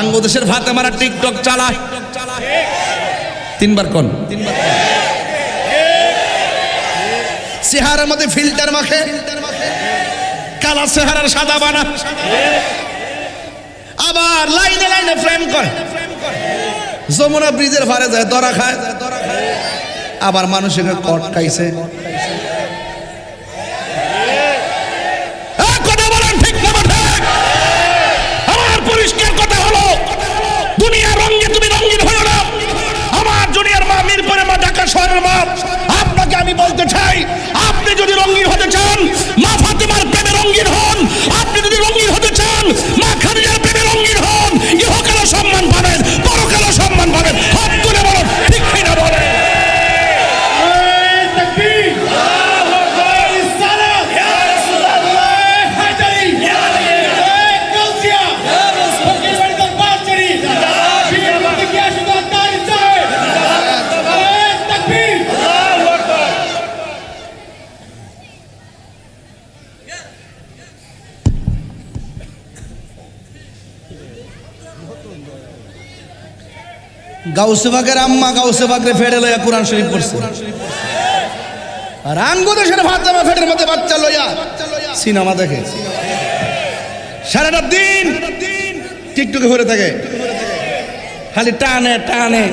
আঙ্গু দেশের ফাতেমারা টিকটক চালায়, তিনবার কোন চেহারার মধ্যে ফিল্টার মাখে, কালা চেহারার সাদা বানা, আবার লাইনে লাইনে ফ্রেম করে, যমুনা ব্রিজের পারে যায় দরা খায়, আবার মানুষের কট খাইছে। কথা বলেন ঠিক না ঠিক? আমার পরিষ্কার কথা হলো, দুনিয়ার রঙে তুমি রঙিন হও না। আমার জুনিয়র মা, মিরপুরের মা, ঢাকা শহরের মা, আপনাকে আমি বলতে চাই, আপনি যদি রঙিন হতে চান, মা ফাতেমার প্রেমে রঙিন হন। আপনি যদি রঙিন হতে চান, মা খাদিজার প্রেমে রঙিন হন। ইহকালে সম্মান পাবেন, পরকালে সম্মান পাবেন। হাত তুলে বলুন ঠিক কিনা বলেন। গাউসে বাগের আম্মা গাউসে বাগরে ফেড়ে লইয়া কোরআন শরীফ পড়ছে, আর আঙ্গু দেশের ফাতেমা ফেটের মধ্যে বাচ্চা লইয়া সিনেমা দেখে, সারাটা দিন টিকটকে ঘুরে থাকে, খালি টানে টানে।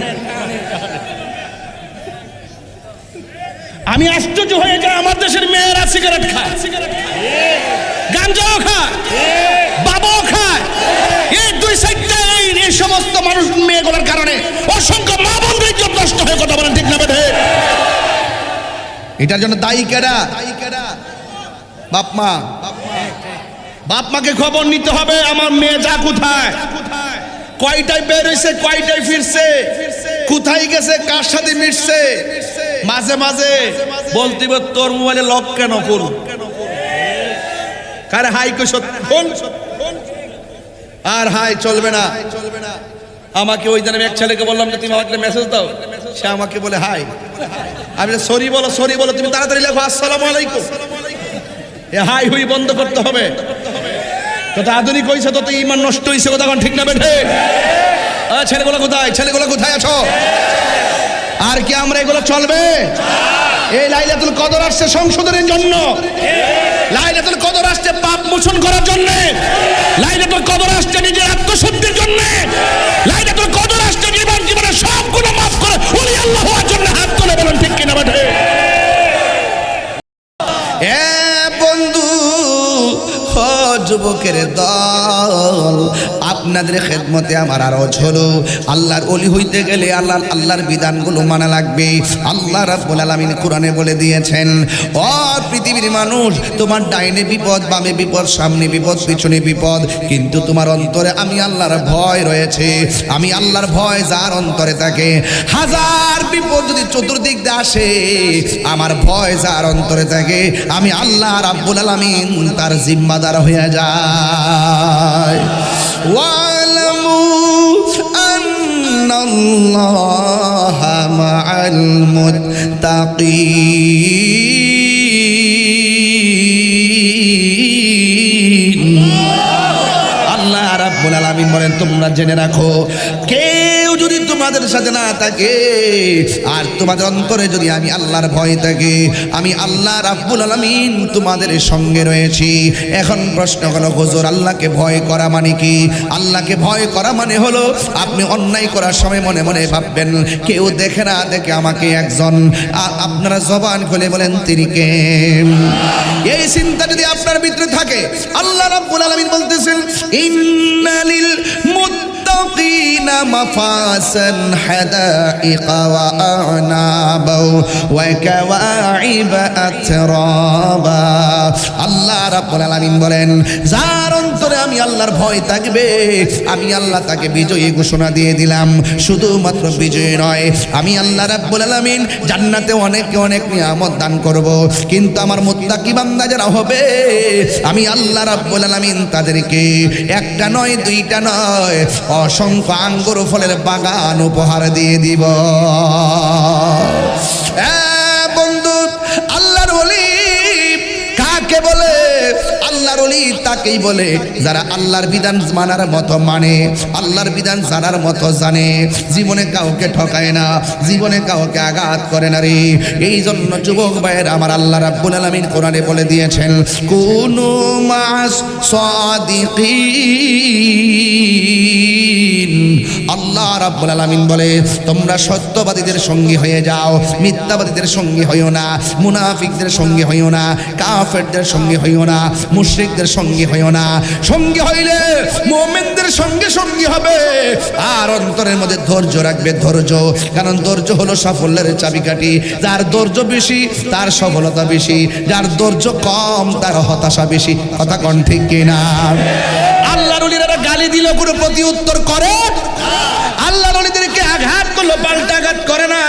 আমি আশ্চর্য হয়ে যাই, আমার দেশের মেয়েরা সিগারেট খায়, গাঞ্জাও খায়, বাবাও খায়। এই দুই সাইডটা এই সমস্ত মানুষ মেয়েগুলোর কারণে অসংখ্য মা বোনদের ইজ্জত নষ্ট হয়ে, কথা বলেন ঠিক না বেঠে? এটার জন্য দায়ী কেডা? বাপ মা। বাপ মাকে খবর নিতে হবে, আমার মেয়ে যা কোথায়, কয়টায় বের হয়েছে, কয়টায় ফিরছে, কোথায় গেছে, কার সাথে মিশছে। মাঝে মাঝে বলতে হবে তোর মোবাইলে লক কেন কোন, কারে হাই কইছ ফোন, আর হাই চলবে না। আমাকে ওই দিন আমি এক ছেলেকে বললাম যে তুমি আমাকে মেসেজ দাও, সে আমাকে বলে হাই। আমি সরি বলো, সরি বলো, তুমি তাড়াতাড়ি লেখো আসসালামু আলাইকুম। এ হাই হুই বন্ধ করতে হবে। তত আধুনিক হইছে, তত ঈমান নষ্ট হইছে, কথা কোন ঠিক না বেঠে? ছেলেগুলো কোথায়, ছেলেগুলো কোথায় আছো? আর কি আমরা এগুলো চলবে? এই লাইলাতুল কদর আসছে সংশোধনের জন্য, লাইলাতুল কদর আসছে পাপ মোচন করার জন্য, লাইলাতুল কদর আসছে নিজের আত্মশুদ্ধির জন্য, লাইলাতুল কদর আসছে জীবনের সব গুনাহ মাফ করে ওলি আল্লাহ হওয়ার জন্য। হাত তুলে বলেন ঠিক কিনা বেঠে? এ বন্ধু, যুবকের দল, আপনাদের খেদমতে আমার আরজ হলো, আল্লাহর ওলি হইতে গেলে আল্লাহর বিধানগুলো মানা লাগবে। আল্লাহ রাব্বুল আলামিন কোরআনে বলে দিয়েছেন, ও পৃথিবীর মানুষ, তোমার ডাইনে বিপদ, বামে বিপদ, সামনে বিপদ, পিছনে বিপদ, কিন্তু তোমার অন্তরে আমি আল্লাহর ভয় রয়েছে। আমি আল্লাহর ভয় যার অন্তরে থাকে, হাজার বিপদ যদি চতুর্দিক দিয়ে আসে, আমার ভয় যার অন্তরে থাকে, আমি আল্লাহ রাব্বুল আলামিন তার জিম্মাদার হয়ে যায়। ওয়ালামু আন্নাল্লাহা মাআল মুত্তাকিন। আল্লাহ রাব্বুল আলামিন বলেন, তোমরা জেনে রাখো, কেউ যদি তোমাদের সাথে না থাকে, আর তোমাদের অন্তরে যদি আমি আল্লাহর ভয় থাকে, আমি আল্লাহ রাব্বুল আলামিন তোমাদের সঙ্গে রয়েছি। এখন প্রশ্ন হলো, হুজুর আল্লাহকে ভয় করা মানে কি? আল্লাহকে ভয় করা মানে হলো, আপনি অন্যায় করার সময় মনে মনে ভাববেন কেউ দেখে না দেখে আমাকে একজন, আপনারা জবান খুলে বলেন তিনি কে? এই চিন্তা যদি আপনার ভিতরে থাকে, আল্লাহ রাব্বুল আলামিন বলতেছেন, ইন্নালিল মুত্তাকিনা মাফাসান হাদাইকা ওয়া আনাবা ওয়া কাওয়াইবা আতরাবা। আল্লাহ রাব্বুল আলামিন বলেন, যার অন্তরে আমি আল্লাহর ভয় থাকবে, আমি আল্লাহ তাকে বিজয়ী ঘোষণা দিয়ে দিলাম। শুধুমাত্র বিজয়ী নয়, আমি আল্লাহ রাব্বুল আলামিন জান্নাতে অনেক অনেক নিয়ামত দান করব, কিন্তু আমার মুত্তাকি বান্দা যারা হবে, আমি আল্লাহ রাব্বুল আলামিন তাদেরকে একটা নয়, দুইটা নয়, অসংখ্য আঙ্গুর ফলের বাগান উপহার দিয়ে দিব। বন্ধু, আল্লাহর ওলি কাকে বলে? আল্লাহর ওলি তাকেই বলে যারা আল্লাহর বিধান মানার মতো মানে, আল্লাহর বিধান জানার মতো জানে, জীবনে কাউকে ঠকায় না, জীবনে কাউকে আঘাত করে না রে। এই জন্য যুবক ভাইয়ের আমার আল্লাহ রাব্বুল আলামিন কোরআনে বলে দিয়েছেন, কুনু মাস সাদিকিন। আল্লাহ রাব্বুল আলামিন বলে তোমরা সত্যবাদীদের সঙ্গী হয়ে যাও, মিথ্যাবাদীদের সঙ্গী হইও না, মুনাফিকদের সঙ্গী হইও না, কাফেরদের সঙ্গী হইও না, মুশরিকদের সঙ্গী হইও না। সঙ্গী হইলে মুমিনদের সঙ্গে সঙ্গী হবে, আর অন্তরের মধ্যে ধৈর্য রাখবে, ধৈর্য। কারণ ধৈর্য হলো সাফল্যের চাবিকাঠি। যার ধৈর্য বেশি তার সফলতা বেশি, যার ধৈর্য কম তার হতাশা বেশি। কথা কোন ঠিক কিনা? আল্লাহর ওলিরা গালি দিল কোনো প্রতি উত্তর করে? আল্লাহর ওলিদেরকে আঘাত করলো পাল্টা আঘাত করে না।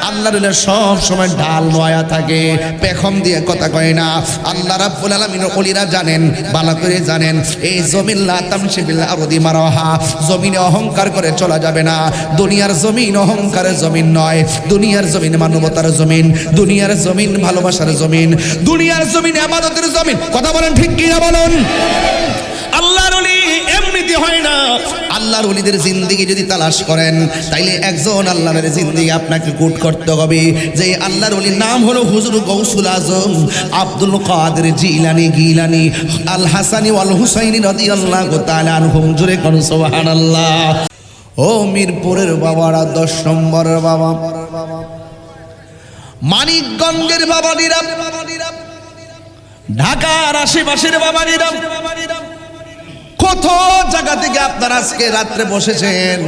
আল্লাহর ওলিরা সব সময় ঢাল নয়া থাকে, পেখম দিয়ে কথা কয় না। আল্লাহ রাব্বুল আলামিন ওলিরা জানেন, ভালো করে জানেন, এই জমিন লা তামশি বিল আরদি মারহা, জমিনে অহংকার করে চলা যাবে না। দুনিয়ার জমিন অহংকারের জমিন নয়, দুনিয়ার জমিন মানবতার জমিন, দুনিয়ার জমিন ভালোবাসার জমিন, দুনিয়ার জমিন ইবাদতের জমিন। কথা বলেন ঠিক কিনা বলুন? আল্লাহর ওলি এমনিতে হয় না। আল্লাহর ওলিদের জিন্দেগি যদি তালাশ করেন তাইলে একজন আল্লাহর জিন্দেগি আপনাকে গুড করতে হবে। যে আল্লাহর ওলির নাম হলো হুজুর গৌসুল আজম আব্দুল কাদের জিলানী গিলানী আল হাসানি ওয়াল হুসাইনি রাদিয়াল্লাহু তাআলা আনহুম। জোরে কোন সুবহানাল্লাহ। ও মিরপুরের বাবারা, 10 নম্বরের বাবা, মানিকগঞ্জের বাবানিরা, ঢাকার আশেপাশের বাবানিরা, কত জায়গা থেকে আপনারা আজকে রাত্রে বসেছেন।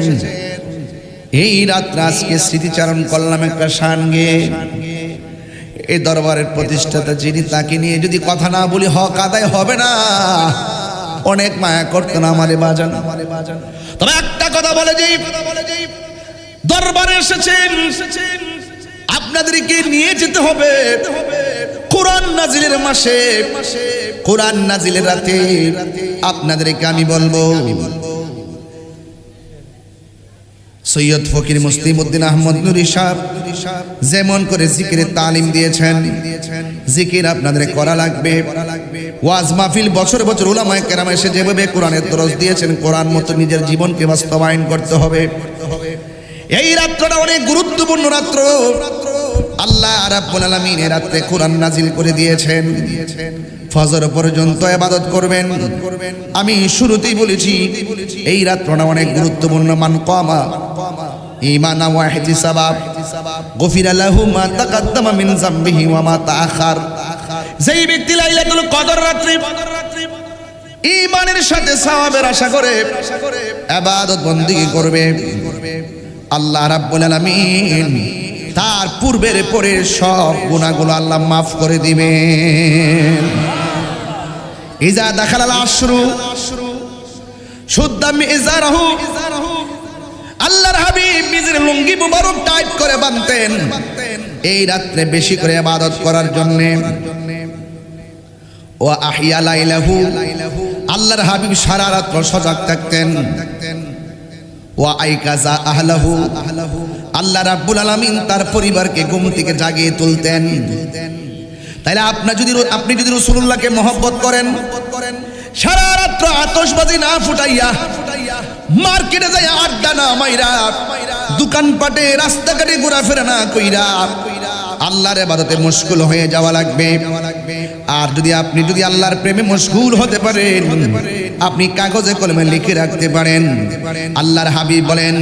এই রাত্রে আজকে স্মৃতিচারণ করলাম একটা শানগে। এই দরবারের প্রতিষ্ঠাতা যিনি, তাকে নিয়ে যদি কথা না বলি হক আদায় হবে না। অনেক মায়া করতো না আমারে বাজান। তবে একটা কথা বলে যাই, দরবারে এসেছেন আপনাদেরকে নিয়ে যেতে হবে কোরআন নাজিলের মাসে, কোরআন নাজিলের রাতে। আপনাদেরকে আমি বলবো সৈয়দ ফকির মুসলিমউদ্দিন আহমদ নুরি সাহেব যেমন করে জিকিরের তালিম দিয়েছেন, জিকির আপনাদের করা লাগবে। ওয়াজ মাহফিল বছর বছর উলামায়ে কেরাম এসে যেভাবে কোরআনের দরস দিয়েছেন, কোরআন মতো নিজের জীবনকে বাস্তবায়ন করতে হবে। এই রাত্রটা অনেক গুরুত্বপূর্ণ রাত্র। আল্লাহ রাব্বুল আলামিন এই রাত্রে কোরআন নাজিল করে দিয়েছেন। ফজর পর্যন্ত ইবাদত করবেন। আমি শুরুতেই বলেছি এই রাত্রটা অনেক গুরুত্বপূর্ণ। মান কামা ঈমানান ওয়া ইহতিসাবাব গফিরা লাহু মা তাকাদ্দামা মিন যামবিহি ওয়া মা তাআখার। যেই ব্যক্তি লাইলাতুল কদর রাত্রি ঈমানের সাথে সওয়াবের আশা করে ইবাদত বندگی করবে, আল্লাহ রাব্বুল আলামিন তার পূর্বের পরের সব গুনাহগুলো আল্লাহ মাফ করে দিবেন। ইজা দাখালাল আশরু শুদ্দা মিজারহু। আল্লাহর হাবিব নিজের লুঙ্গি মুবারক টাইট করে বাঁধতেন এই রাত্রে বেশি করে ইবাদত করার জন্য। ওয়া আহিয়া লাইলাহু, আল্লাহর হাবিব সারা রাত সজাগ থাকতেন। ওয়া আইকাজা আহলাহু, আল্লাহ রাব্বুল আলামিন তার পরিবারকে ঘুম থেকে জাগিয়ে তুলতেন। তাইলে আপনি যদি রাসূলুল্লাহকে মহব্বত করেন, সারা রাত আতশবাজি না ফুটাইয়া, মার্কেটে যাইয়া আড্ডা না মাইরা, দোকানপাটে রাস্তাঘাটে ঘোরাফেরা না কইরা আল্লাহর ইবাদতে মশগুল হয়ে যাওয়া লাগবে। আর আপনি যদি আল্লাহর প্রেমে মশগুল হতে পারেন, আপনি কাগজে কলমে লিখে রাখতে পারেন। আল্লাহর হাবিব বলেন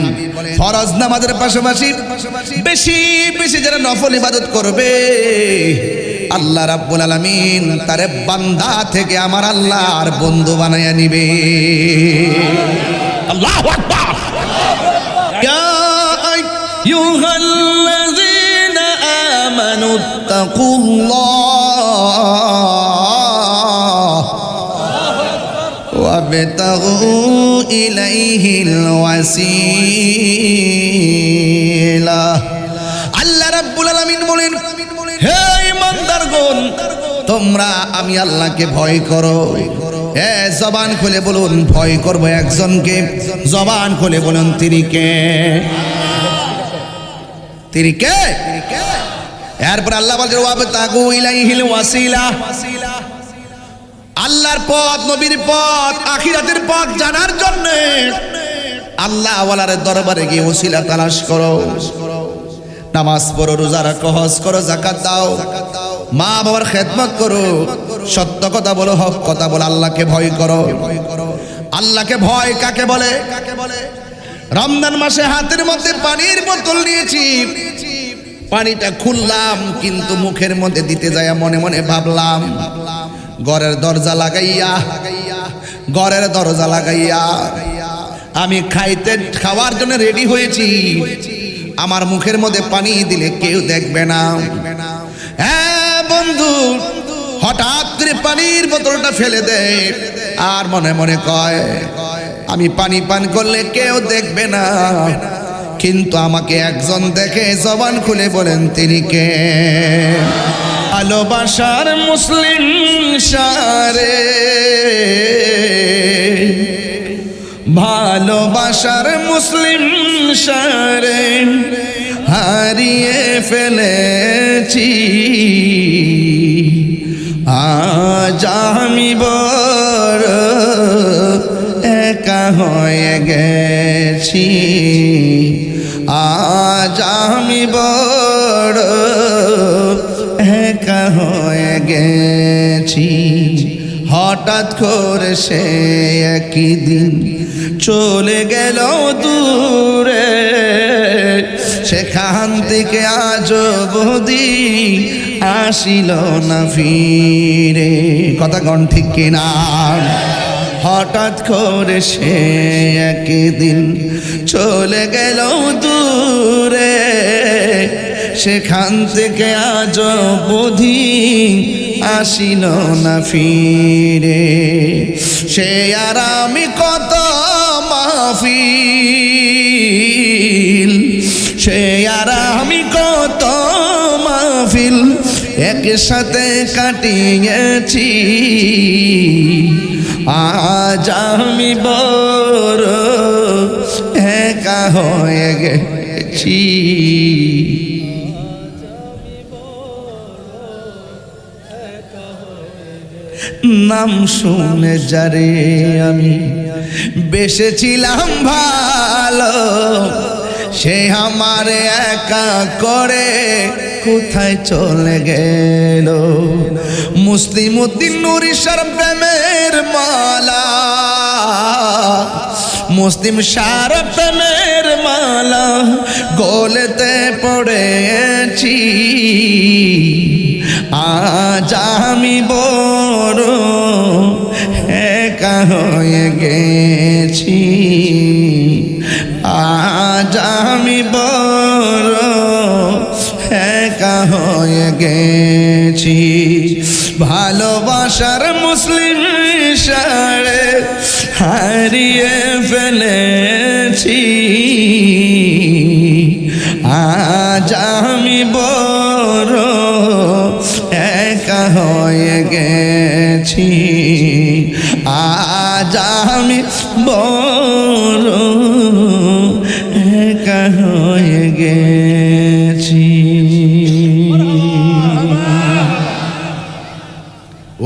ফরজ নামাজের পাশাপাশি বেশি বেশি যারা নফল ইবাদত করবে, আল্লাহ রাব্বুল আলামিন তারে বান্দা থেকে আমার আল্লাহর বন্ধু বানায়া নিবে। আল্লাহু আকবার। ইয়া আইয়ুহাল্লাযীনা আমানুত্তাকুল্লাহ ওয়াবতাগু ইলাইহিল ওয়াসিলা। আল্লাহ রাব্বুল আলামিন বলেন, হে ইমানদারগণ, তোমরা আমি আল্লাহকে ভয় করো। জবান খুলে বলুন ভয় করব একজনকে। জবান খুলে বলুন তিনি কে? তিনি কে? এরপর আল্লাহ বলেন ওয়াবতাগু ইলাইহিল ওয়াসিলা। আল্লাহর পথ, নবীর পথ, আখিরাতের পথ জানার জন্য আল্লাহ ওয়ালার দরবারে গিয়ে ওসিলা তালাশ করো। নামাজ পড়ো, রোজা রাখো, হজ করো, যাকাত দাও, মা বাবার খেদমত করো, সত্য কথা বলো, হক কথা বলো, আল্লাহকে ভয় করো। আল্লাহকে ভয় কাকে বলে? রমজান মাসে হাতের মধ্যে পানির বোতল নিয়েছি, পানিটা খুললাম, কিন্তু মুখের মধ্যে দিতে যায় মনে মনে ভাবলাম ঘরের দরজা লাগাইয়া আমি খাওয়ার জন্য রেডি হয়েছি, আমার মুখের মধ্যে পানি দিলে কেউ দেখবে না। হ্যাঁ বন্ধু, হঠাৎ করে পানির বোতলটা ফেলে দেয় আর মনে মনে কয় আমি পানি পান করলে কেউ দেখবে না, কিন্তু আমাকে একজন দেখে জবান খুলে বলেন তিনি কে? ভালোবাসার মুসলিম সারে, ভালোবাসার মুসলিম সারে হারিয়ে ফেলেছি, আজ আমি বড় একা হয়ে গেছি, আজ আমি বড় একা হয়ে গেছি। হঠাৎ করে সে একই দিন চলে গেল দূরে, সেখান থেকে আজ অবধি আসিল না ফিরে। কথা কোন ঠিক কিনা? হঠাৎ করে সে একদিন চলে গেল দূরে, সেখান থেকে আজ অবধি আসিল না ফিরে। সে আর আমি কত মাহফিল, সে আর আমি কত মাহফিল একসাথে কাটিয়েছি, আজ আমি বড় একা হয়ে গেছি। নাম শুনে যারে আমি বেসেছিলাম ভালো, সে আমার একা করে কোথায় চলে গেল। মুসলিম উদ্দিন নুরিশার প্রেমের মালা, মুসলিম সার প্রেমের মালা গলেতে পড়েছি, আজ আমি বড় একা হয়ে গেছি, আজ আমি বড় একা হয়ে গেছি। ভালোবাসার মুসলিম সারে হারিয়ে ফেলেছি, আজ আমি বড় একা হয়ে গেছি, আজ আমি বড় একা হয়ে গেছি।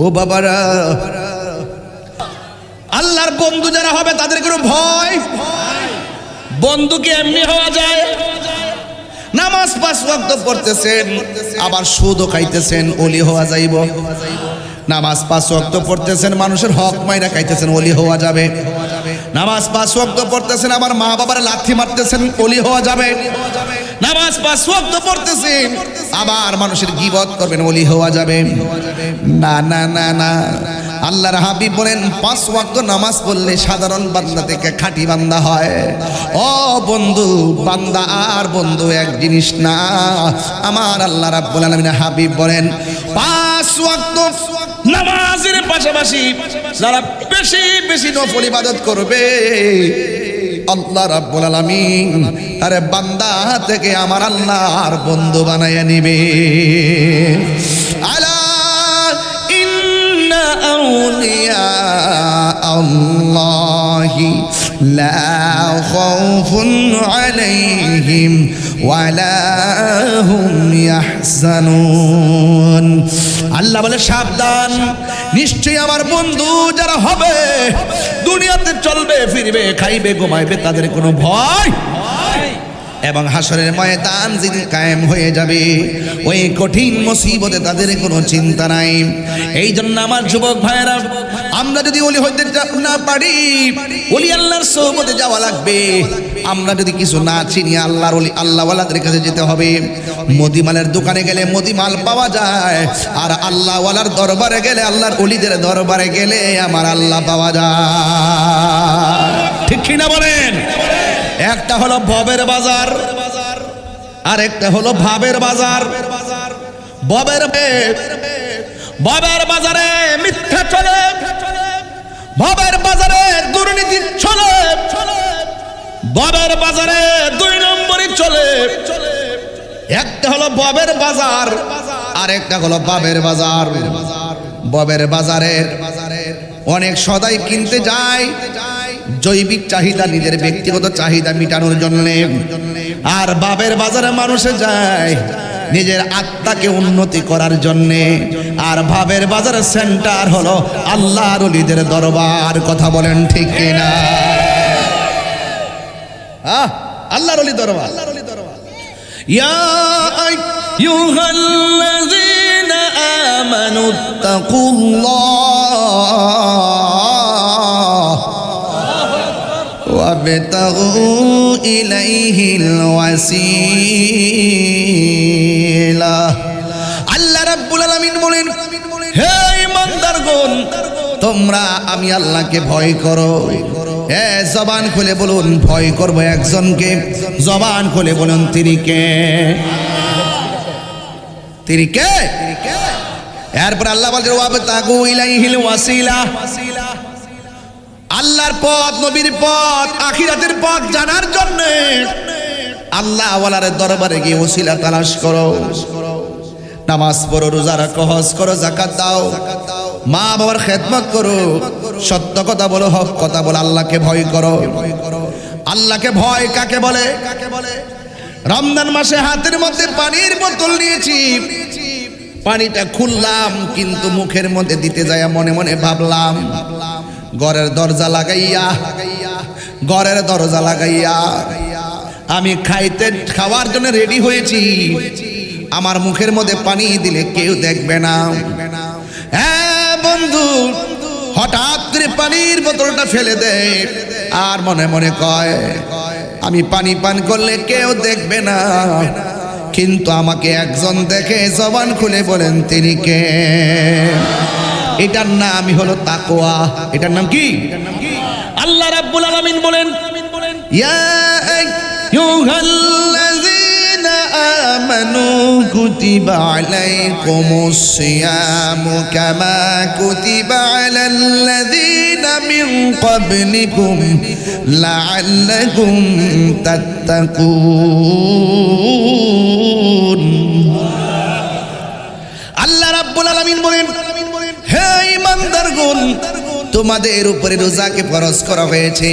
ও বাবারা, আল্লাহর বন্ধু যারা হবে তাদের কোনো ভয়? বন্ধু কি এমনি হওয়া যায়? নামাজ 5 ওয়াক্ত পড়তেছেন আবার সুদও খাইতেছেন, ওলি হওয়া যাইব? নামাজ 5 ওয়াক্ত পড়তেছেন, মানুষের হক মাইরা খাইতেছেন, ওলি হওয়া যাবে? নামাজ 5 ওয়াক্ত পড়তেছেন আবার মা বাবার লাথি মারতেছেন, ওলি হওয়া যাবে? নামাজ 5 ওয়াক্ত পড়তেছেন আবার মানুষের গীবত করবেন, ওলি হওয়া যাবে? না না না না। আল্লাহর হাবিব বলেন 5 ওয়াক্ত নামাজ পড়লে সাধারণ বান্দা থেকে খাঁটি বান্দা হয়। ও বন্ধু, বান্দা আর বন্ধু এক জিনিস না। আমার আল্লাহ রাব্বুল আলামিন হাবিব বলেন 5 ওয়াক্ত নামাজের পাশাপাশি যারা বেশি বেশি নফল ইবাদত করবে, আল্লাহ রাব্বুল আলামিন আরে বান্দা থেকে আমার আল্লাহর বন্ধু বানায়া নিবে। আলা ইন্না আউলিয়া আল্লাহি লা খাউফুন আলাইহিম ওয়ালা হুম ইয়াহজানুন। আল্লাহ বলে সাবধান, নিশ্চয়ই আমার বন্ধু যারা হবে দুনিয়াতে চলবে ফিরবে খাইবে ঘুমাইবে তাদের কোনো ভয় এবং হাসরের ময়দান যেদিন কায়েম হয়ে যাবে ওই কঠিন মুসিবতে তাদের কোনো চিন্তা নাই। এই জন্য আমার যুবক ভাইয়েরা, আমরা যদি ওলি হইতে না পারি, ওলি আল্লাহর সোহবতে যাওয়া লাগবে। আমরা যদি কিছু না চিনি, আল্লাহর ওলি আল্লাহওয়ালাদের কাছে যেতে হবে। মদিমালের দোকানে গেলে মদিমাল পাওয়া যায়, আর আল্লাহওয়ালার দরবারে গেলে, আল্লাহর ওলিদের দরবারে গেলে আমার আল্লাহ পাওয়া যায়। ঠিক কিনা বলেন? একটা হলো ভবের বাজার আর একটা হলো ভাবের বাজার। ভবের বাজারে মিথ্যা চলে, ভবের বাজারে দুর্নীতি চলে, ভবের বাজারে 2 নম্বরই চলে। একটা হলো ভবের বাজার আর একটা হলো ভাবের বাজার। ভবের বাজারের অনেক সদাই কিনতে যায় জৈবিক চাহিদা, নিজের ব্যক্তিগত চাহিদা মেটানোর জন্য, আর বাবের বাজারে মানুষে যায় নিজের আত্মাকে উন্নতি করার জন্য। আর ভাবের বাজারের সেন্টার হলো আল্লাহর ওলিদের দরবার। কথা বলেন ঠিক কিনা? আল্লাহর ওলি দরবার। ইয়া আইয়ুহাল্লাযীনা আমানুত্তাকুল্লাহ ওয়াবতাগু ইলাইহিল ওয়াসিলা। আল্লাহ রাব্বুল আলামিন বলেন, হে ঈমানদারগণ, তোমরা আমি আল্লাহকে ভয় করো। জবান খুলে বলুন, ভয় করব একজনকে। জবান খুলে বলুন, তিনি কে? তিনি কে? এরপর আল্লাহ বলেন, ওয়াবতাগু ইলাইহিল ওয়াসিলা। আল্লাহর পথ, নবীর পথ, আখিরাতের পথ জানার জন্য আল্লাহ ওয়ালার দরবারে গিয়ে ওসিলা তালাশ করো। নামাজ পড়ো, রোজা রাখো, হজ করো, যাকাত দাও, মা বাবার খেদমত করো, সত্য কথা বলো, হক কথা বলো, আল্লাহকে ভয় করো। আল্লাহকে ভয় কাকে বলে? রমজান মাসে হাতের মধ্যে পানির বোতল নিয়েছি, পানিটা খুললাম কিন্তু মুখের মধ্যে দিতে যায় মনে মনে ভাবলাম, ঘরের দরজা লাগাইয়া আমি খাওয়ার জন্য রেডি হয়েছি, আমার মুখের মধ্যে পানি দিলে কেউ দেখবে না। হ্যাঁ বন্ধু, হঠাৎ করে পানির বোতলটা ফেলে দেয় আর মনে মনে কয় আমি পানি পান করলে কেউ দেখবে না, কিন্তু আমাকে একজন দেখে। জবান খুলে বলেন, তিনি কে? এটার নামই হলো তাকওয়া। এটার নাম কি? আল্লাহ রাব্বুল আলামিন বলেন, ইয়া আইয়ুহাল্লাযীনা আমানু কুতিবা আলাইকুমুস সিয়ামু কামা কুতিবা আলাল্লাযীনা মিন ক্বাবলিকুম লাআল্লাকুম তাত্তাকুন। আল্লাহ রাব্বুল আলামিন বলেন, হে ঈমানদারগণ, তোমাদের উপরে রোজাকে ফরজ করা হয়েছে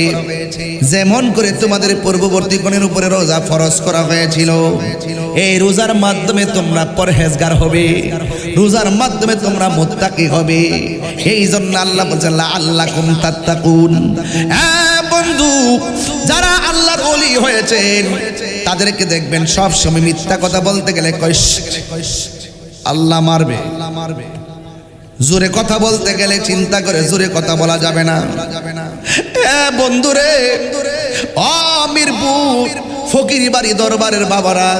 যেমন করে তোমাদের পূর্ববর্তী গণের উপরে রোজা ফরজ করা হয়েছিল। এই রোজার মাধ্যমে তোমরা পরহেজগার হবে, রোজার মাধ্যমে তোমরা মুত্তাকি হবে। এই জন্য আল্লাহ বলেন, লাআল্লাকুম তাত্তাকুন। হ্যাঁ বন্ধু, যারা আল্লাহর ওলি হয়েছেন তাদেরকে দেখবেন সব সময় মিথ্যা কথা বলতে গেলে আল্লাহ মারবে, জোরে কথা বলতে গেলে চিন্তা করে জোরে কথা বলা যাবে না। বন্ধুরে, মিরপুর ফকিরি বাড়ি দরবারের বাবারা,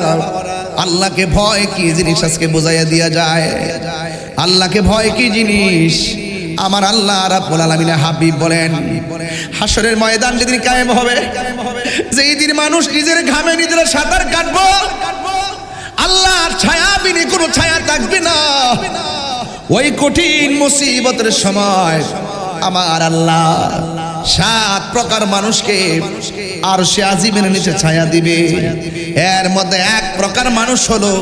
আল্লাহকে ভয় কি জিনিস আজকে বোঝাইয়া দিয়া যায়। আল্লাহকে ভয় কি জিনিস আমার আল্লাহ রাব্বুল আলামিনের হাবিব বলেন, হাসরের ময়দান যেদিন কায়েম হবে, যেই দিন মানুষ নিজের ঘামে নিজের সাঁতার কাটবো, আল্লাহর ছায়া বিনে কোনো ছায়া থাকবে না। ওই কঠিন মুসিবতের সময় আমার আল্লাহ 7 প্রকার মানুষকে আরশে আজিমের নিচে ছায়া দিবে। এর মধ্যে 1 প্রকার মানুষ হলো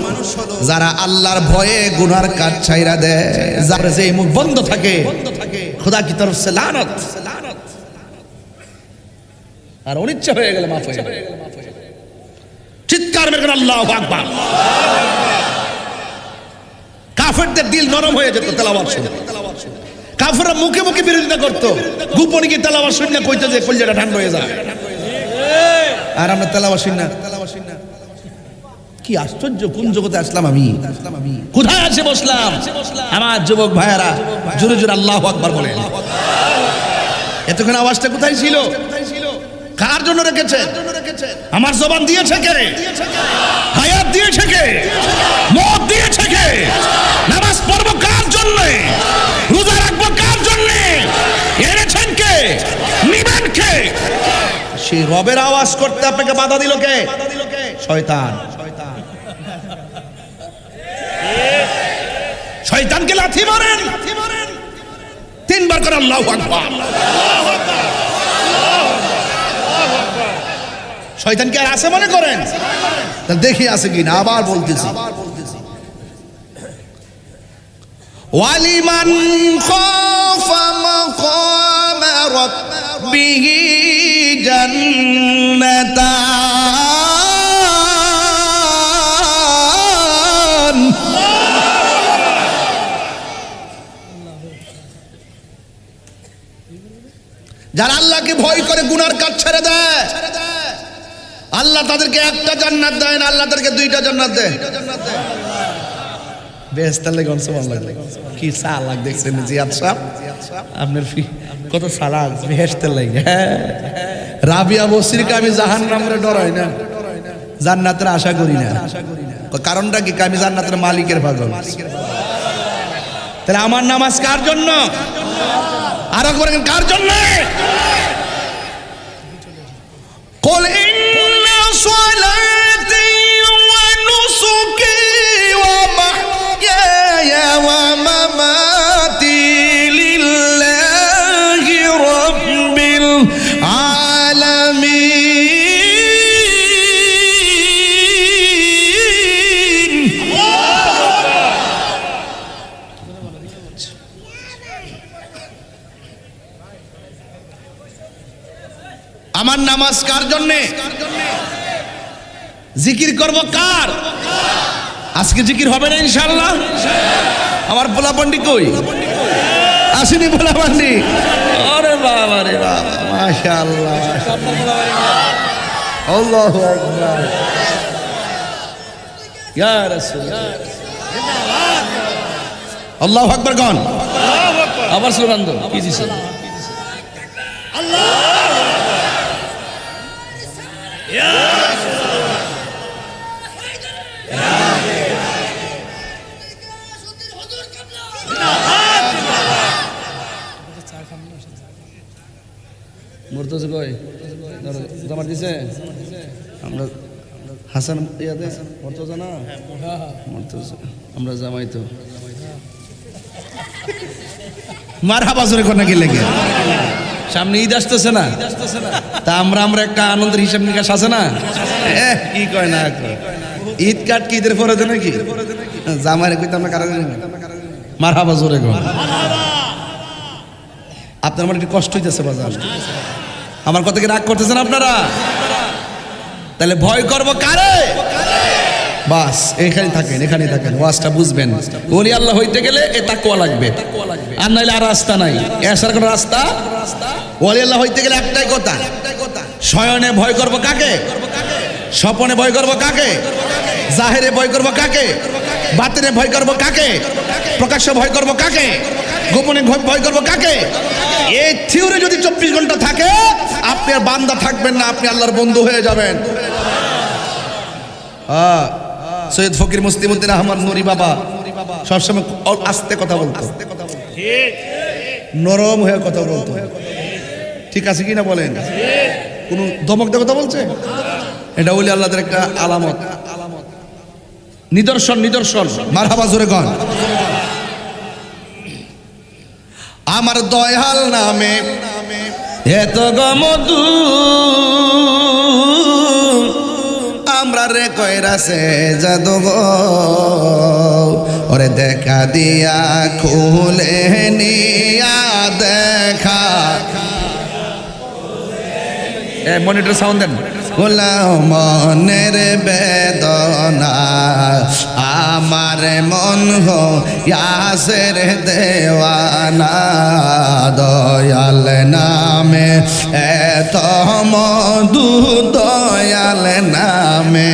যারা আল্লাহর ভয়ে গুনার কাজ ছাইরা দেয়, যার যে মুখ বন্ধ থাকে খোদা কি তরফ সে লানত, আর অনিচ্ছা হয়ে গেলে মাফ হয়ে যাবে। চিৎকার মেরে আল্লাহু আকবার। কাফেরদের দিল নরম হয়ে যেত তেলাওয়াত শুনে। কাফেররা মুখে মুখে বিরোধিতা করতো, গোপনে কি তেলাওয়াত শুনে কইতো যে কলজাটা ঠান্ডা হয়ে যায়। আর আমরা তেলাওয়াত শুনি না। কি আশ্চর্য, কোন জগতে আসলাম আমি, কোথায় এসে বসলাম। আমার যুবক ভাইয়েরা জোরে জোরে আল্লাহু আকবার বলেন। এতক্ষণ আওয়াজটা কোথায় ছিল? কার জন্য রেখেছেন? আমার জবান দিয়েছে কে? হায়াত দিয়েছে কে? মত দিয়েছে কে? নামাজ পড়ব কার জন্য? রোজা রাখবো কার জন্য? এনেছেন কে? নিবেন কে? সেই রবের আওয়াজ করতে আপনাকে বাধা দিল কে? শয়তান। শয়তানকে লাথি মারেন, তিনবার করে আল্লাহু আকবার। শয়তান কি আর আছে মনে করেন? দেখি আছে কিনা, আবার বলতেছি। ওয়ালিমান খাফা মাকাম রাব্বিহি জান্নাতান। যারা আল্লাহকে ভয় করে গুনার কাজ ছেড়ে দেয়, আল্লাহ তাদেরকে একটা জান্নাত দেয় না, আল্লাহ তাদেরকে দুইটা জান্নাত দেয়। বেহেশতের লাগি সুবহানাল্লাহ। কি সালাক দেখছেন জিয়াদ সাহেব, আপনার কত সালাক বেহেশতের লাগি। রাবিয়া বসরিকে আমি জাহান্নামের ডরাই না, জান্নাতের আশা করি না। কারণটা কি? আমি জান্নাতের মালিকের পাগল। তাহলে আমার নামাজ কার জন্য? আর একবার কার জন্য? قل إن صلاتي ونسكي ومحياي ومماتي لله رب العالمين. আমার নামাজ কার জন্যে? জিকির করব কার? আজকে জিকির হবে না ইনশাআল্লাহ। আমার পোলাপান্ডি কই? আসেনি পোলাপান্ডি? আরে বাবা রে বাবা, মাশাআল্লাহ, আল্লাহু আকবার, ইয়া রাসূল, আল্লাহু আকবার গান। আবার স্লোগান দাও। কি দিছেন? আল্লাহ মরতেছে কই? জামাত দিছে? আমরা হাসান ইয়াদে মরতেছে না? মরতেছে। আমরা জামাই তো মারহাবা জোরে কোন কি লেগে। সামনে ঈদ আসতেছে না, তা আমরা একটা আনন্দের হিসাব নিকাশ আছে না? কি কয় না কয়, ঈদ কাট কি ঈদের পরে দেয় নাকি? জামাই কইতে আমরা কারণ মারহাবা জোরে কোন। আপনার আমার একটু কষ্ট হইতেছে বাজার, আমার কথা কি রাগ করতেছেন আপনারা? তাহলে ভয় করব কারে? বাস এখানে থাকেন, এখানে থাকেন, ওয়াজটা বুঝবেন। ওলি আল্লাহ হইতে গেলে এ তাকওয়া লাগবে, আর নাইলে আর রাস্তা নাই। এসার কোন রাস্তা? ওলি আল্লাহ হইতে গেলে একটাই কথা, শয়নে ভয় করব কাকে? স্বপনে ভয় করব কাকে? জাহেরে ভয় করব কাকে? বাতিনে ভয় করব কাকে? প্রকাশ্য ভয় করব কাকে? গোপনে ভয় করব কাকে? এই থিওরি যদি 24 ঘন্টা থাকে, আপনি আর বান্দা থাকবেন না, আপনি আল্লাহর বন্ধু হয়ে যাবেন। সৈয়দ ফকির মুসলিমউদ্দিন আহমদ নুরি বাবা সবসময় আস্তে কথা বলতো, নরম হয়ে কথা বলতো। ঠিক আছে কিনা বলেন? কোন ধমক দিয়ে কথা বলছে? এটা ওলি আল্লাহদের একটা আলামত, নিদর্শন, নিদর্শন। মারহাবা জোরে গান। আমার দয়াল নামে এত গমদু আমরা রে কইরাছে জাদু গো, ওরে দেখা দিয়া খুলে নিয়া দেখা। মনিটর সাউন্ড দেন। মনের বেদনা আমার মন ইয়াসের দেওয়ানা দয়াল নামে এত মধু দয়াল নামে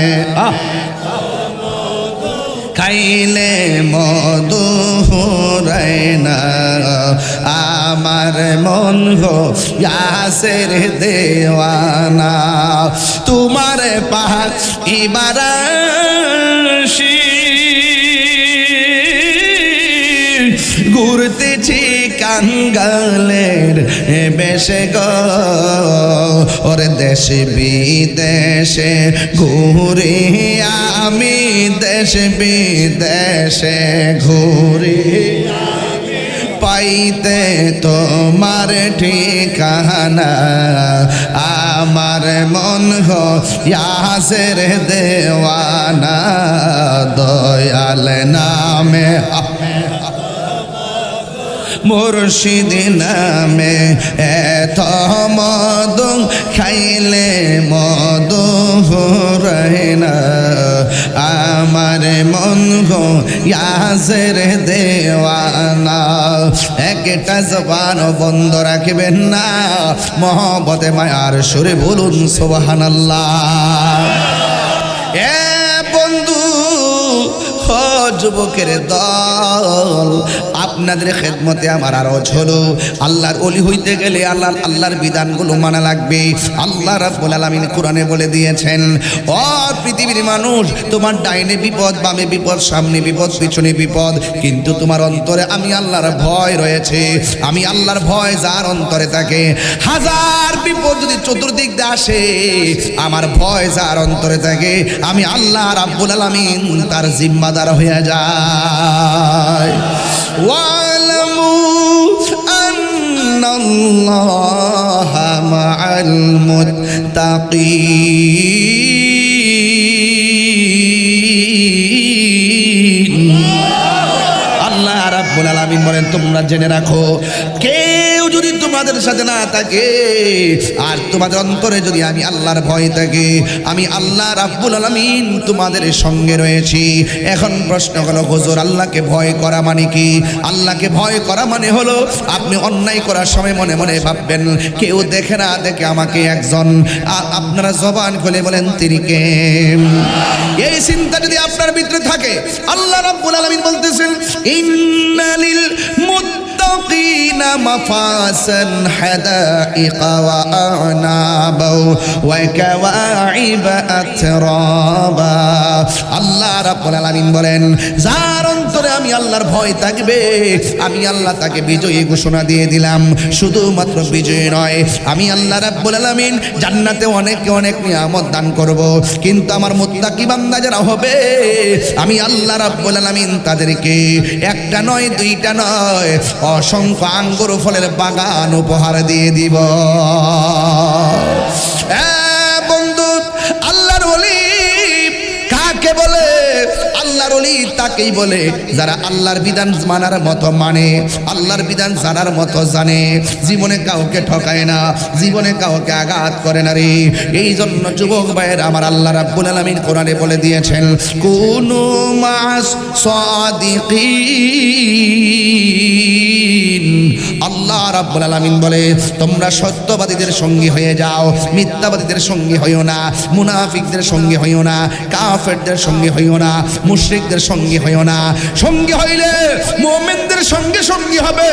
খাইলে মধু ফুরায় না আমার মন ইয়াসের দেওয়ানা তোমার পাহাড় ইবারাশি ঘুরতেছি কাঙ্গালের বেশে গো ওর দেশে বিদেশে ঘুরি আমি দেশ বিদেশে ঘুরি পাইতে তোমার ঠিকানা আমার মন ইয়াসের দেওয়ানা দয়াল নামে মুর্শিদ নামে এত মধু খাইলে মধু ফুরায় না আমার মন ইয়াসের দেওয়ানা একটা জবান বন্ধ রাখবেন না মহব্বতে মায়ার সুরে বলুন সুবহানাল্লাহ এ বন্ধু যুবকের দল আপনাদের খেদমতে আমার আরজ হলো আল্লাহর ওলি হইতে গেলে আল্লাহর বিধানগুলো মানা লাগবে আল্লাহ রাব্বুল আলামিন কোরআনে বলে দিয়েছেন ও পৃথিবীর মানুষ তোমার ডাইনে বিপদ বামে বিপদ সামনে বিপদ পিছনে বিপদ কিন্তু তোমার অন্তরে আমি আল্লাহর ভয় রয়েছে আমি আল্লাহর ভয় যার অন্তরে থাকে হাজার বিপদ যদি চতুর্দিক দিয়ে আসে আমার ভয় যার অন্তরে থাকে আমি আল্লাহ রাব্বুল আলামিন তার জিম্মাদার হয়ে যায় ওয়ালামু আন্নাল্লাহা মাআল মুত্তাকিন আল্লাহ রাব্বুল আলামিন বলেন তোমরা জেনে রাখো কেউ যদি তোমাদের সাথে না থাকে আর তোমাদের অন্তরে যদি আমি আল্লাহর ভয় থাকে আমি আল্লাহ রাব্বুল আলামিন তোমাদের সঙ্গে রয়েছি এখন প্রশ্ন হলো হুজুর আল্লাহকে ভয় করা মানে কি আল্লাহকে ভয় করা মানে হলো আপনি অন্যায় করার সময় মনে মনে ভাববেন কেউ দেখে না দেখে আমাকে একজন আপনারা জবান খুলে বলেন তিনি কে এই চিন্তা যদি আপনার ভিতরে থাকে আল্লাহ রাব্বুল আলামিন বলতেছেন ইন্নালিল মুত্তাকিনা মাফাসান হাদাইকা ওয়া আনাবা ওয়া কাওয়াইবা আতরাবা আল্লাহ রাব্বুল আলামিন বলেন যার অন্তরে আমি আল্লাহর ভয় থাকবে আমি আল্লাহ তাকে বিজয়ী ঘোষণা দিয়ে দিলাম শুধুমাত্র বিজয়ী নয় আমি আল্লাহ রাব্বুল আলামিন জান্নাতে অনেক নিয়ামত দান করব কিন্তু আমার মুত্তাকি বান্দা যারা হবে আমি আল্লাহ রাব্বুল আলামিন তাদেরকে একটা নয় দুইটা নয় অসংখ্য আঙ্গুর ফলের বাগান উপহার দিয়ে দিব বন্ধু আল্লাহর ওলি কাকে বলে আল্লাহর ওলি তাকেই বলে যারা আল্লাহর বিধান মানার মতো মানে আল্লাহর বিধান জানার মতো জানে জীবনে কাউকে ঠকায় না জীবনে কাউকে আঘাত করে না রে এই জন্য যুবক ভাইয়ের আমার আল্লাহ রাব্বুল আলামিন কোরআনে বলে দিয়েছেন কুনু মাস সাদিকিন আল্লাহ রাব্বুল আলামিন বলে তোমরা সত্যবাদীদের সঙ্গী হয়ে যাও মিথ্যাবাদীদের সঙ্গী হইও না মুনাফিকদের সঙ্গী হইও না কাফেরদের সঙ্গী হইও না মুশরিকদের সঙ্গী হইও না সঙ্গী হইলে মুমিনদের সঙ্গে সঙ্গী হবে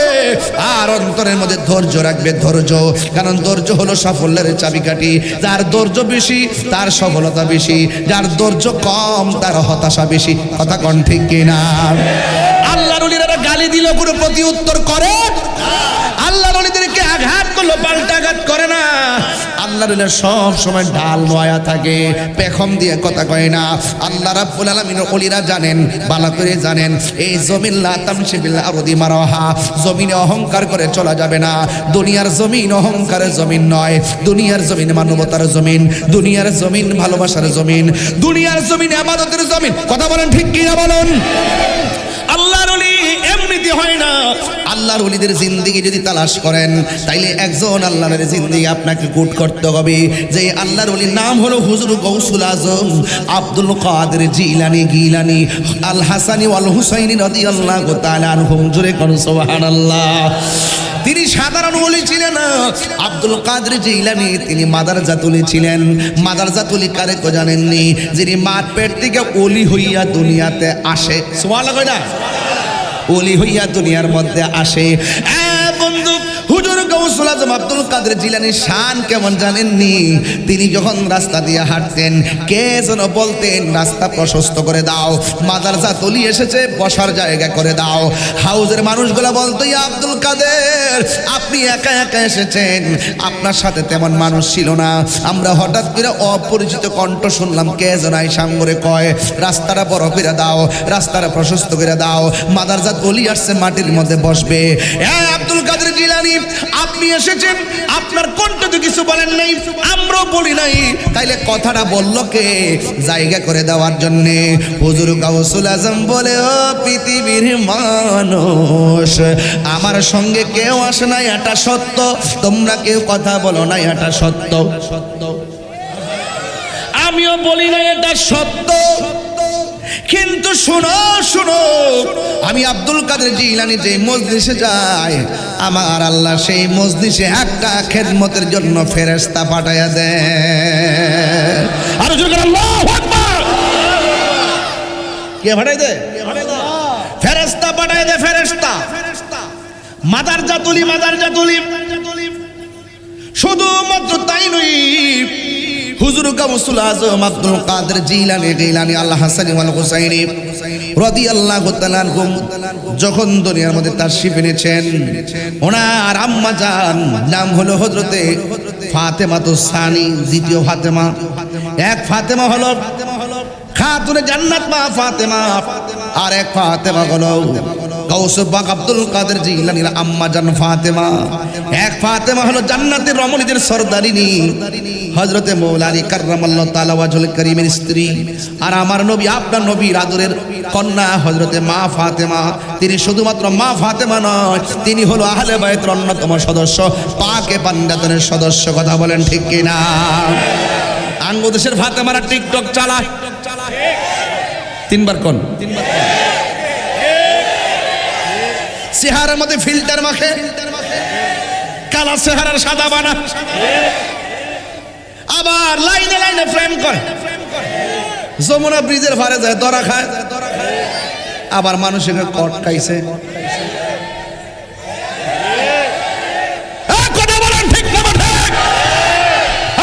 আর অন্তরের মধ্যে ধৈর্য রাখবে ধৈর্য কারণ ধৈর্য হলো সাফল্যের চাবিকাঠি যার ধৈর্য বেশি তার সফলতা বেশি যার ধৈর্য কম তার হতাশা বেশি কথা কোন ঠিক কিনা আল্লাহর ওলিরা গালি দিল কোনো প্রতি উত্তর করে আল্লাহর ওলিদেরকে আঘাত করলো পাল্টা আঘাত করে না আল্লাহর ওলিরা সব সময় ঢাল নয়া থাকে পেখম দিয়ে কথা কয় না আল্লাহ রাব্বুল আলামিন ওলিরা জানেন ভালো করে জানেন এই জমিন লা তামশি বিল আরদি মারাহা জমিনে অহংকার করে চলা যাবে না দুনিয়ার জমিন অহংকারের জমিন নয় দুনিয়ার জমিন মানবতার জমিন দুনিয়ার জমিন ভালোবাসার জমিন দুনিয়ার জমিন ইবাদতের জমিন কথা বলেন ঠিক কি না বলুন আল্লাহর ওলি এমনি দিতে হয় না। আল্লাহর ওলিদের জিন্দেগি যদি তালাশ করেন তাইলে একজন আল্লাহর জিন্দেগি আপনাকে গুড করতে হবে, যে আল্লাহর ওলির নাম হলো হুজুর গৌসুল আজম আব্দুল কাদের জিলানী গিলানী আল হাসানি ওয়াল হুসাইনি রাদিয়াল্লাহু তাআলা আনহুম। জোরে কোন সুবহানাল্লাহ। তিনি সাধারণ ওলি ছিলেন না। আব্দুল কাদের জিলানী তিনি মাদারজাতুলি ছিলেন। মাদারজাতুলি কারে তো জানেননি? যিনি মার পেট থেকে ওলি হইয়া দুনিয়াতে আসে। সুবহানাল্লাহ কই না? ওলি হইয়া দুনিয়ার মধ্যে আসে। বন্ধু, হুজুর গৌসুল আজম আব্দুল কাদের জিলানী শান কেমন জানেননি? তিনি যখন রাস্তা দিয়ে হাঁটতেন কে যেন বলতেন রাস্তা প্রশস্ত করে দাও, মাদারজাতুলি এসেছে বসার জায়গা করে দাও। হাউজের মানুষগুলা বলতো ইয়া আব্দুল কাদের আপনি একা একা এসেছেন, আপনার সাথে তেমন মানুষ ছিল না। আমরা হঠাৎ করে অপরিচিত কণ্ঠ শুনলাম কে যেন সামনে কয় রাস্তাটা বড় করে দাও, রাস্তাটা প্রশস্ত করে দাও, মাদারজাতুলি আসছে মাটির মধ্যে বসবে। আব্দুল কাদের জিলানী আপনি এসেছেন, আপনার কণ্ঠ তো কিছু বলেন নাই, আমরাও বলি নাই, তাইলে কথাটা বললো কে জায়গা করে দেওয়ার জন্যে? হুজুর গাউসুল আজম বলে ও পৃথিবীর মানুষ, আমার সঙ্গে কেউ আসে না এটা সত্য, তোমরা কেউ কথা বলো না এটা সত্য, আমিও বলি না এটা সত্য, কিন্তু শুনো শুনো, আমি আব্দুল কাদের জিলানী যে মজলিসে যাই আমার আল্লাহ সেই মজলিসে একটা খেদমতের জন্য ফেরেশতা পাঠায়া দেয়। আর জোরে আল্লাহু আকবার। কে পাঠায় দেয়? ফেরেশতা পাঠায় দেয়, ফেরেশতা। মাদারজাতুলি মাদারজাতুলি শুধুমাত্র তাই নয়, হুজুর গাউসুল আজম আব্দুল কাদের জিলানী গিলানী আল হাসানি ওয়াল হুসাইনি রাদিয়াল্লাহু তাআলা আনহুম যখন দুনিয়ার মধ্যে তাশরীফ এনেছেন, ওনার আম্মা জান নাম হলো হযরতে ফাতেমাতুস সানি, দ্বিতীয় ফাতেমা। এক ফাতেমা হলো খাতুনে জান্নাত মা ফাতেমা, আর এক ফাতেমা হলো গাউসুল পাক আব্দুল কাদের জিলানীর আম্মা জান ফাতেমা। এক ফাতেমা হলো জান্নাতের রমণীদের সরদারিনী হযরতে মৌলা আলী কাররামাল্লাহু তাআলা ওয়াজহুল কারীমের স্ত্রী, আর আমার নবী আপনার নবীর আদরের কন্যা হযরতে মা ফাতেমা। তিনি শুধুমাত্র মা ফাতেমা নয়, তিনি হলো আহলে বাইতের অন্যতম সদস্য, পাকে পাঞ্জাতনের সদস্য। কথা বলেন ঠিক কিনা? আঙ্গু দেশের ফাতেমারা টিকটক চালায়, তিনবার কোন চেহারার মধ্যে ফিল্টার মাখে, কালা চেহারার সাদা বানা, আবার লাইনে লাইনে ফ্রেম করে, যমুনা ব্রিজের ভারে যায় দরা খায়, আবার মানুষের কট খাইছে। কথা বলেন ঠিক না?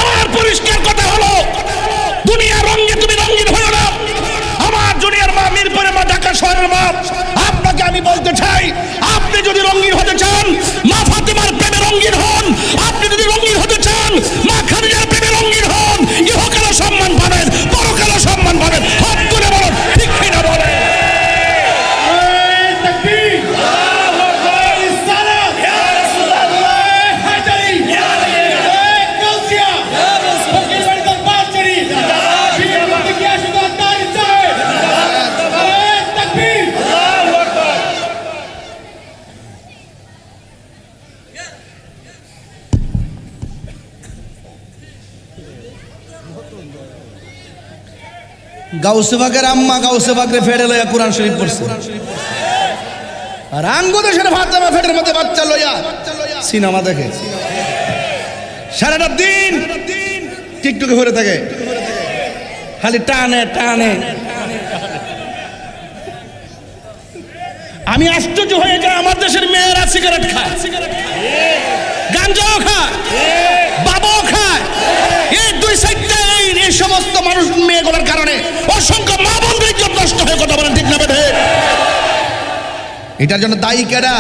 আমার পরিষ্কার কথা হলো দুনিয়া রঙে তুমি রঙিন হলো না। আমার জুনিয়র মা, মিরপুরের মা, ঢাকা শহরের মা, আপনাকে আমি বলতে চাই আপনি যদি রঙিন হতে চান মা ফাতেমার প্রেমে রঙিন হন, আপনি যদি রঙিন হতে চান মা খাদিজার প্রেমে রঙিন হন, ইহকালে সম্মান পাবেন, পরকালে সম্মান পাবেন। হাত তুলে বলুন ঠিক কিনা বলেন। গাউসে বাগের আম্মা গাউসে বাগরে ফেড়ে লইয়া কোরআন শরীফ পড়ছে, আর আঙ্গু দেশের ফাতেমা ফেটের মধ্যে বাচ্চা লইয়া সিনেমা দেখে, সারাটা দিন টিকটকে ঘুরে থাকে, খালি টানে টানে। আমি আশ্চর্য হয়ে যাই, আমার দেশের মেয়েরা সিগারেট খায়, গাঞ্জাও খায়, বাবাও খায়, এই দুই সাইডটা এই সমস্ত মানুষ মেয়েগুলোর কারণে অসংখ্য মা বোনদের ইজ্জত নষ্ট হয়ে। কথা বলেন ঠিক না বেঠে? এটার জন্য দায়ী কেডা?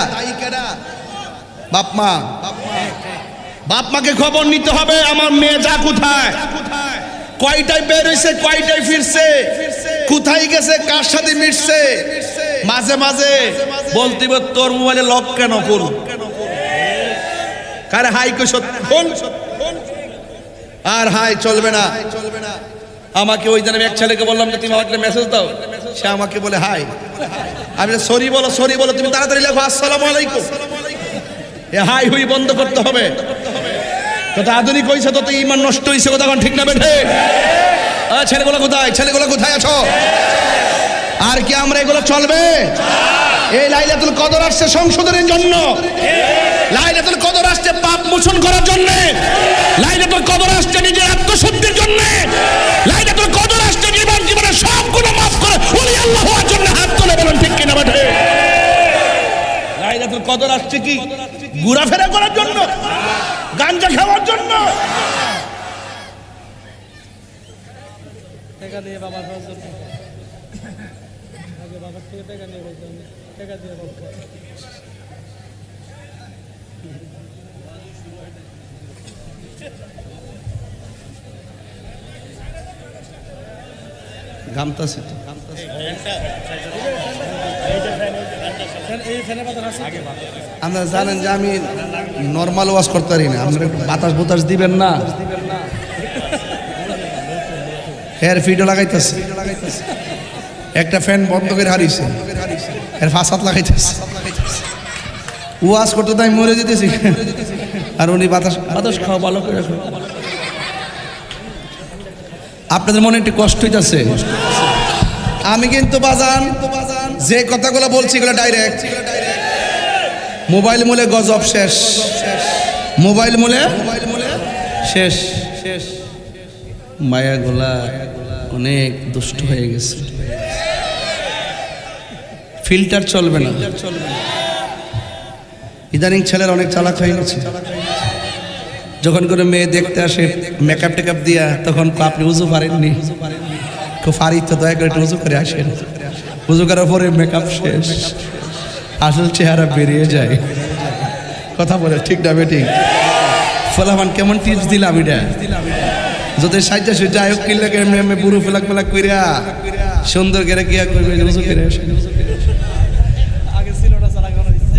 বাপ মা। বাপ মাকে খবর নিতে হবে আমার মেয়ে যা কোথায়, কয়টায় বের হইছে, কয়টায় ফিরছে, কোথায় গেছে, কার সাথে মিশছে। মাঝে মাঝে বলতে তোর মোবাইলে লক কেন করুন, কারে হাই কই ফোন, আর হাই চলবে না। আমাকে ওই দিন আমি এক ছেলেকে বললাম যে তুমি আমাকে মেসেজ দাও, সে আমাকে বলে হাই, আমি সরি বলো, তুমি তাড়াতাড়ি লেখো আসসালামু আলাইকুম। এ হাই হুই বন্ধ করতে হবে। তত আধুনিক হয়েছে তত ইমান নষ্ট হয়েছে, কথা ঠিক না বেঠে? ছেলেগুলো কোথায় আছো? আর কি আমরা এগুলো চলবে? এই লাইলাতুল কদর আসছে সংশোধনের জন্য, লাইলাতুল কদর আসছে পাপ মোচন করার জন্য, লাইলাতুল কদর আসছে নিজের আত্মশুদ্ধির জন্য, লাইলাতুল কদর আসছে জীবনের সব গুনাহ মাফ করে ওলি আল্লাহ হওয়ার জন্য। হাত তুলে বলেন ঠিক কিনা বেঠে? লাইলাতুল কদর আসছে কি ঘোরাফেরা করার জন্য, গাঞ্জা খাওয়ার জন্য? টাকা দিয়ে বাবার আগে বাবার থেকে টাকা নিয়ে বলতে হবে, টাকা দিয়ে বলতে হবে। গামতাছে তো আপনারা জানেন যে আমি নর্মাল ওয়াজ করতে পারি না, আপনারা বাতাস দিবেন না। হেয়ার ফিডও লাগাইতেছে, একটা ফ্যান বন্ধ করে হারিয়েছে, এর ফাঁসাত লাগাইতেছে। ওয়াজ করতে তো আমি মরে যেতেছি, আর উনি বাতাস খাওয়া ভালো করে। আপনাদের মনে একটু কষ্ট হইতেছে। আমি কিন্তু বাজান যে কথাগুলো বলছি এগুলো ডাইরেক্ট। মোবাইল মূলে গজব শেষ, মোবাইল মূলে শেষ। মায়াগুলা অনেক দুষ্ট হয়ে গেছে, ফিল্টার চলবে না। ইদানিং ছেলের অনেক চালাক হয়ে গেছে। যখন করে মেয়ে দেখতে আসে মেকআপ টেকআপ দিয়া, তখন আপনি উজু পারেননি, খুব পারি তো দয়া করে একটু উজু করে আসেন। উজু করার পরে মেকআপ শেষ, আসল চেহারা বেরিয়ে যায়। কথা বলে ঠিক না বেঠিক? ফলাফান কেমন টিপস দিলাম এটা? যদি সাইজা সুজা আয়োগ কিনলে এমনি বুড়ো ফেলাক ফেলাক কইরা সুন্দর করে গিয়া করবে উজু করে আসেন। আগে ছিল না সারা গান হইছে।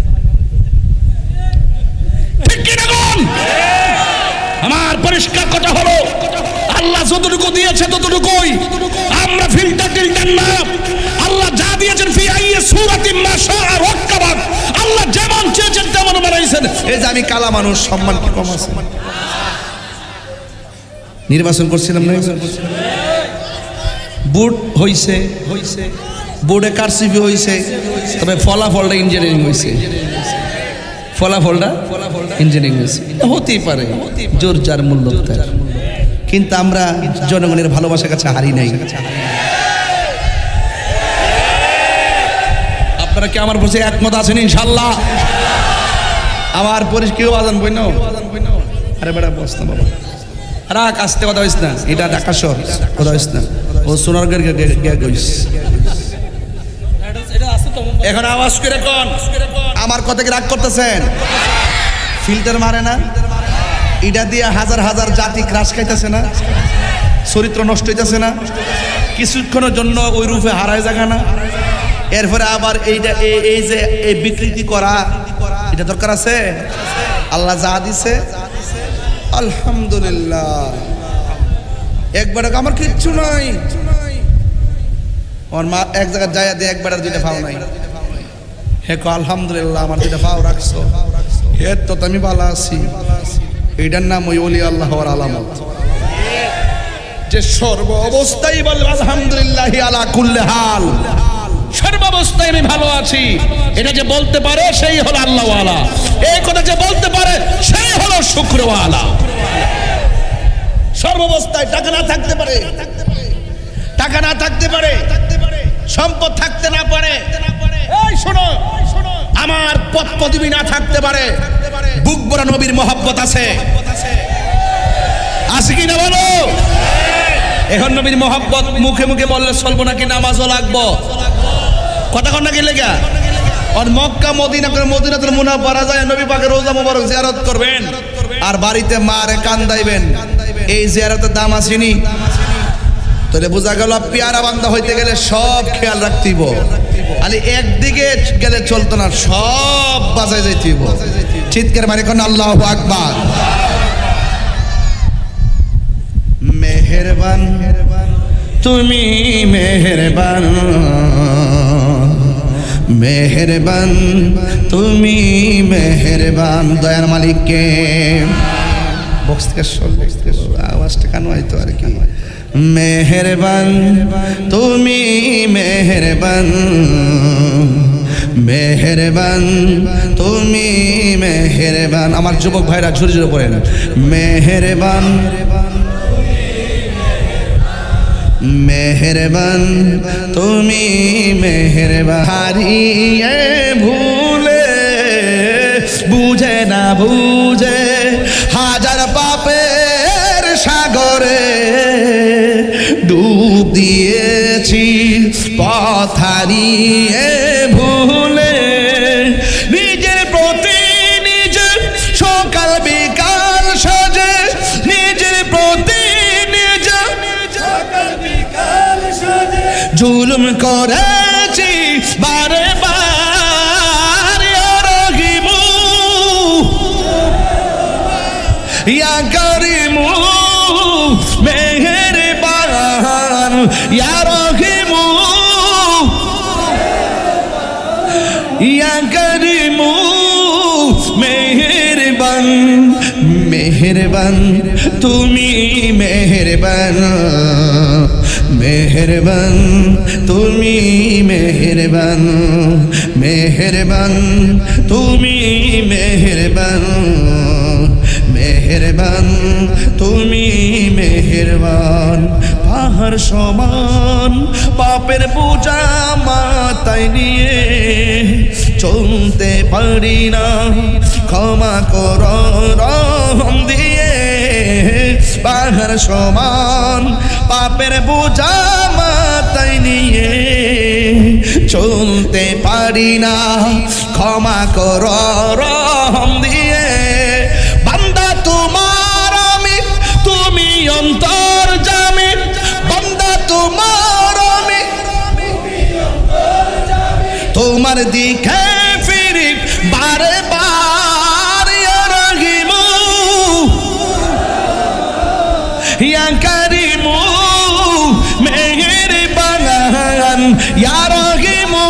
ঠিক কি না কোন? আমার পরিষ্কার কথা হলো, আল্লাহ যতটুকু দিয়েছে ততটুকুই। আমরা ফিল্টার না। আল্লাহ যা দিয়েছেন ফি আইয়ি সূরাতিন মা শাআ রাক্কাবাক, আল্লাহ যেমন চেয়েছেন তেমন বানাইছেন। এই যে আমি কালা মানুষ, সম্মান কি কম আছে? নির্বাচন করছিলাম না, বুট হইছে, বোর্ডে কারসিপি হইছে, তবে ফলাফলটা ইঞ্জিনিয়ারিং হইছে। ফলাফলটা ইঞ্জিনিয়ারিং হয়েছে, হতেই পারে, জোর যার মূল্য তার। কিন্তু আমরা জনগণের ভালোবাসার কাছে হারি নাই। আপনারা কি আমার বসে একমত আছেন? ইনশাল্লাহ আমার পরিষ্কার আজান বই নাও। আরে বেড়া বস না বাবা, রাখ আসতে কথা হইস না, এটা ঢাকা শহর, কথা হইস না। ও সোনারগড় গইস। এটা আছে তো এখন আওয়াজ করে কোন আমার কথা কি রাগ করতেছেন? ফিল্টার মারে না, এটা দিয়ে হাজার হাজার জাতি ক্রাশ খাইতেছে না, চরিত্র নষ্ট হইতেছে না, কিছুক্ষণের জন্য ওই রূপে হারায় জায়গা না। এরপরে আবার এইটা এই যে এই বিকৃতি করা, এটা দরকার আছে? আল্লাহ যা দিছে আলহামদুলিল্লাহ। একবার আমার কিচ্ছু নাই, আমার মা এক জায়গায় যায় দিয়ে একবার আর দুইটা পাও নাই, হে কো আলহামদুলিল্লাহ আমার দুইটা পাও রাখছো, হে তো আমি ভালো আছি। এইটার নাম ওই ওলি আল্লাহ হওয়ার আলামত, যে সর্ব অবস্থায় বলবে আলহামদুলিল্লাহ আলা কুল্লি হাল, সর্বাবস্থায় আমি ভালো আছি। এটা যে বলতে পারে সেই হলো আল্লাহওয়ালা, এই কথা যে বলতে পারে সেই হলো শুকরওয়ালা। সর্বাবস্থায় টাকা না থাকতে পারে, টাকা না থাকতে পারে, সম্পদ থাকতে না পারে, এই শোনো, আমার পদ পদবি না থাকতে পারে, বুক ভরা নবীর মহব্বত আছে, আছে কি না বলো? এখন নবীর মহব্বত মুখে মুখে বললে চলবো নাকি? নামাজও লাগবো, কথা কন নাকি লেগা? আর মক্কা মদিনা করে মদিনাতুল মুনাওয়ারা যায় নবী পাকের রোজা মোবারক জিয়ারত করবেন, আর বাড়িতে মারে কান্দাইবেন। এই জিয়ারতের দাম আসেনি? তাহলে বোঝা গেল পেয়ারা বান্দা হইতে গেলে সব খেয়াল রাখতেইব, খালি একদিকে গেলে চলতো না, সব বাজায় যাইতেইব। চিৎকার মারে কোন আল্লাহু আকবার। মেহেরবান তুমি মেহেরবান, মেহেরবান, তুমি মেহেরবান। দয়ার মালিককে বক্স থেকে আওয়াজটা কেন হয়তো আর কি। মেহেরবান, তুমি মেহেরবান, মেহেরবান, তুমি মেহেরবান। আমার যুবক ভাইরা ঝুরে ঝুরে পড়েন, মেহেরবান, মেহেরবান, তুমি মেহেরবান। হারিয়ে ভুলে বুঝে না বুঝে হাজার পাপের সাগরে ডুব দিয়েছি পথ হারিয়ে ভুলে। নিজের প্রতি নিজে সকাল বিকাল সাজে, নিজের প্রতি নিজে সকাল বিকাল সাজে জুলুম করেছি বারে বার। ইয়া রহিমু ইয়া করিমু মেহেরবান, ইয়া রহিমু ইয়া করিমু মেহেরবান, মেহেরবান, তুমি মেহেরবান, মেহেরবান, তুমি মেহেরবান, মেহেরবান, তুমি মেহেরবান, মেহেরবান, তুমি মেহেরবান। পাহাড় সমান পাপের বোঝা মাথায় নিয়ে চলতে পারি না, ক্ষমা কর রহম দিয়ে। পাহাড় সমান পাপের বোঝা মাথায় নিয়ে চলতে পারি না, ক্ষমা কর রহম দিয়ে। বান্দা তোমার আমি, তুমি অন্তর্যামী। বান্দা তোমার আমি, তোমার দিকে ফিরি বারে বার। ইয়া রহিমু ইয়া করিমু মেহেরবান, ইয়া রহিমু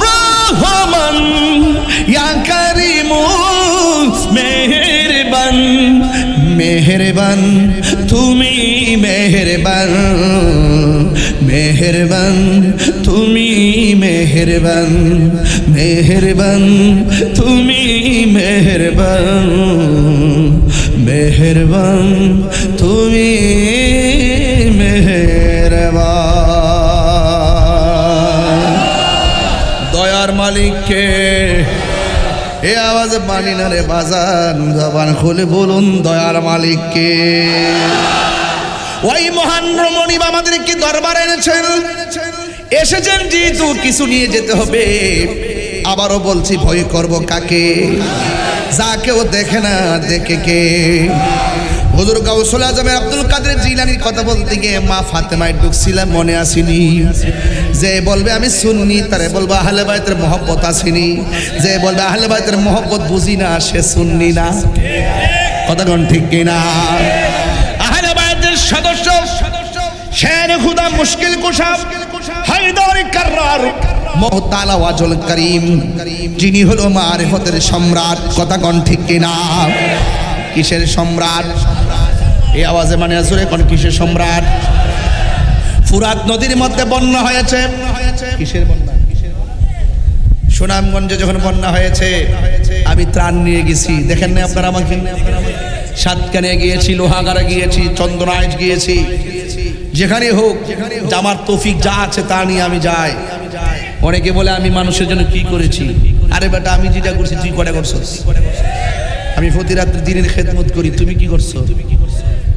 রহমান, ইয়া করিমু মেহেরবান, মেহেরবান, তুমি মেহেরবান, মেহেরবান, তুমি মেহেরবান, মেহেরবান, তুমি মেহেরবান, মেহেরবান, তুমি মেহেরবান। দয়ার মালিককে এ আওয়াজে বাণী না রে বাজান, জবান খুলে বলুন দয়ার মালিককে। ওই মহান রমণী আমাদেরকে দরবারে এনেছেন, এসেছেন যেহেতু কিছু নিয়ে যেতে হবে। আবারও বলছি, ভয় করব কাকে? যা কেউ দেখে না, দেখে কে? হুজুর গাউসুল আজম আব্দুল কাদের জিলানীর কথা বলতে গিয়ে মা ফাতেমায় ঢুকছিলাম, মনে আসেনি? যে বলবে আমি সুন্নি, তারে বলবো আহলে বাইতের মহব্বত আসেনি। যে বলবে আহলে বাইতের মহব্বত বুঝি না, সে সুন্নি না। কথা কোন ঠিক কিনা? আহলে বাইতের সদস্য শের খুদা মুশকিল কুশা হায়দার কাররার মুহতালা ওয়াজুল করিম, যিনি হলো মারিফতের সম্রাট। কথা কোন ঠিক কিনা? কিসের সম্রাট? এই আওয়াজে মানে আসলে কোন কিসের সম্রাট? ফুরাত নদীর মধ্যে বন্যা হয়েছে। কিসের বন্যা? সুনামগঞ্জে যখন বন্যা হয়েছে, আমি ত্রাণ নিয়ে গেছি। দেখেন না আপনারা আমাকে? সাতকানে গিয়েছি, লোহাগাড়া গিয়েছি, চন্দনাইশ গিয়েছি। যেখানে হোক আমার তৌফিক যা আছে তা নিয়ে আমি যাই। অনেকে বলে আমি মানুষের জন্য কি করেছি। আরে বেটা, আমি যেটা করছি তুই কটা করছিস? আমি প্রতি রাত্রে দিনের খেদমত করি, তুমি কি করছো?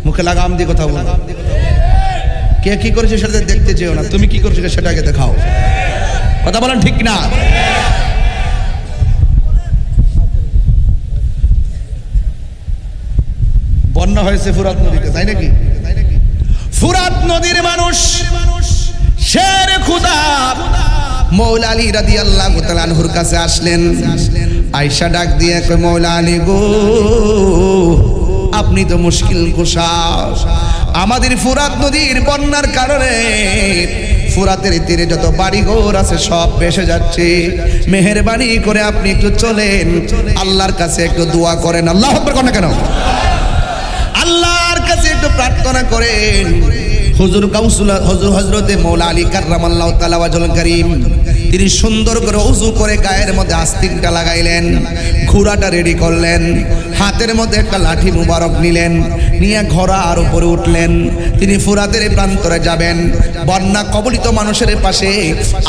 মুখে লাগাম দিয়ে কথা বলো। কে কি করেছে সেটা দেখতে যেও না, তুমি কি করছো সেটাকে দেখাও। কথা বলেন ঠিক না? বন্যা হয়েছে ফুরাত নদীতে, তাই নাকি? ফুরাত নদীর মানুষ শের খুদা মৌলা আলী রাদিয়াল্লাহু তাআলা আনহুর কাছে আসলেন। আয়েশা ডাক দিয়ে কয়, মৌলা আলী গো, আপনি তো মুশকিল কুশা, আমাদের ফুরাত নদীর বন্যার কারণে ফুরাতের তীরে যত বাড়িঘর আছে সব ভেসে যাচ্ছে। মেহেরবানি করে আপনি একটু চলেন, আল্লাহর কাছে একটু দোয়া করেন। আল্লাহু আকবার করেন কেন? আল্লাহর কাছে একটু প্রার্থনা করেন। হুজুর কাউসুল হুজুর হযরতে মাওলা আলী কাররামাল্লাহু তাআলা ওয়াজহুল কারীম তিনি সুন্দর করে ওযু করে গায়ের মধ্যে আস্তিনটা লাগাইলেন, ঘোড়াটা রেডি করলেন, হাতের মধ্যে একটা লাঠি মুবারক নিলেন, নিয়ে ঘোড়ার উপরে উঠলেন। তিনি ফুরাতের প্রান্তরে যাবেন। বন্যা কবলিত মানুষের পাশে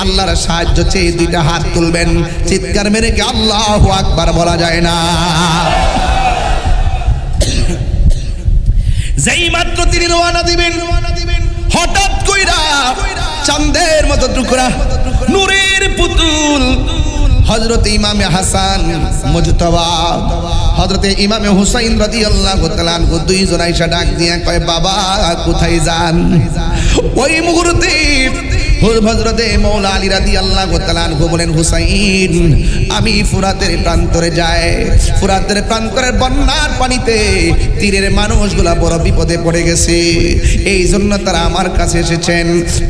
আল্লাহর সাহায্য চেয়ে দুইটা হাত তুলবেন, চিৎকার মেরে কি আল্লাহু আকবার বলা যায় না? যেই মাত্র তিনি রওনা দিবেন, হঠাৎ কইরা চাঁদের মতো টুকরা নূরের পুতুল হযরতে ইমামে হাসান মুজতবা হযরতে ইমামে হুসাইন রাদিয়াল্লাহু তাআলা আনহু দুইজন আয়েশা ডাক দিয়া কয়, বাবা কোথায় যান? ওই মুহূর্তে হযরতে মাওলা আলী রাদিয়াল্লাহু তাআলা আনহু বলেন, হুসাইন আমি ফুরাতের প্রান্তরে যাই। ফুরাতের প্রান্তরের বন্যার পানিতে তীরের মানুষগুলা বড় বিপদে পড়ে গেছে, এই জন্য তারা আমার কাছে এসেছেন।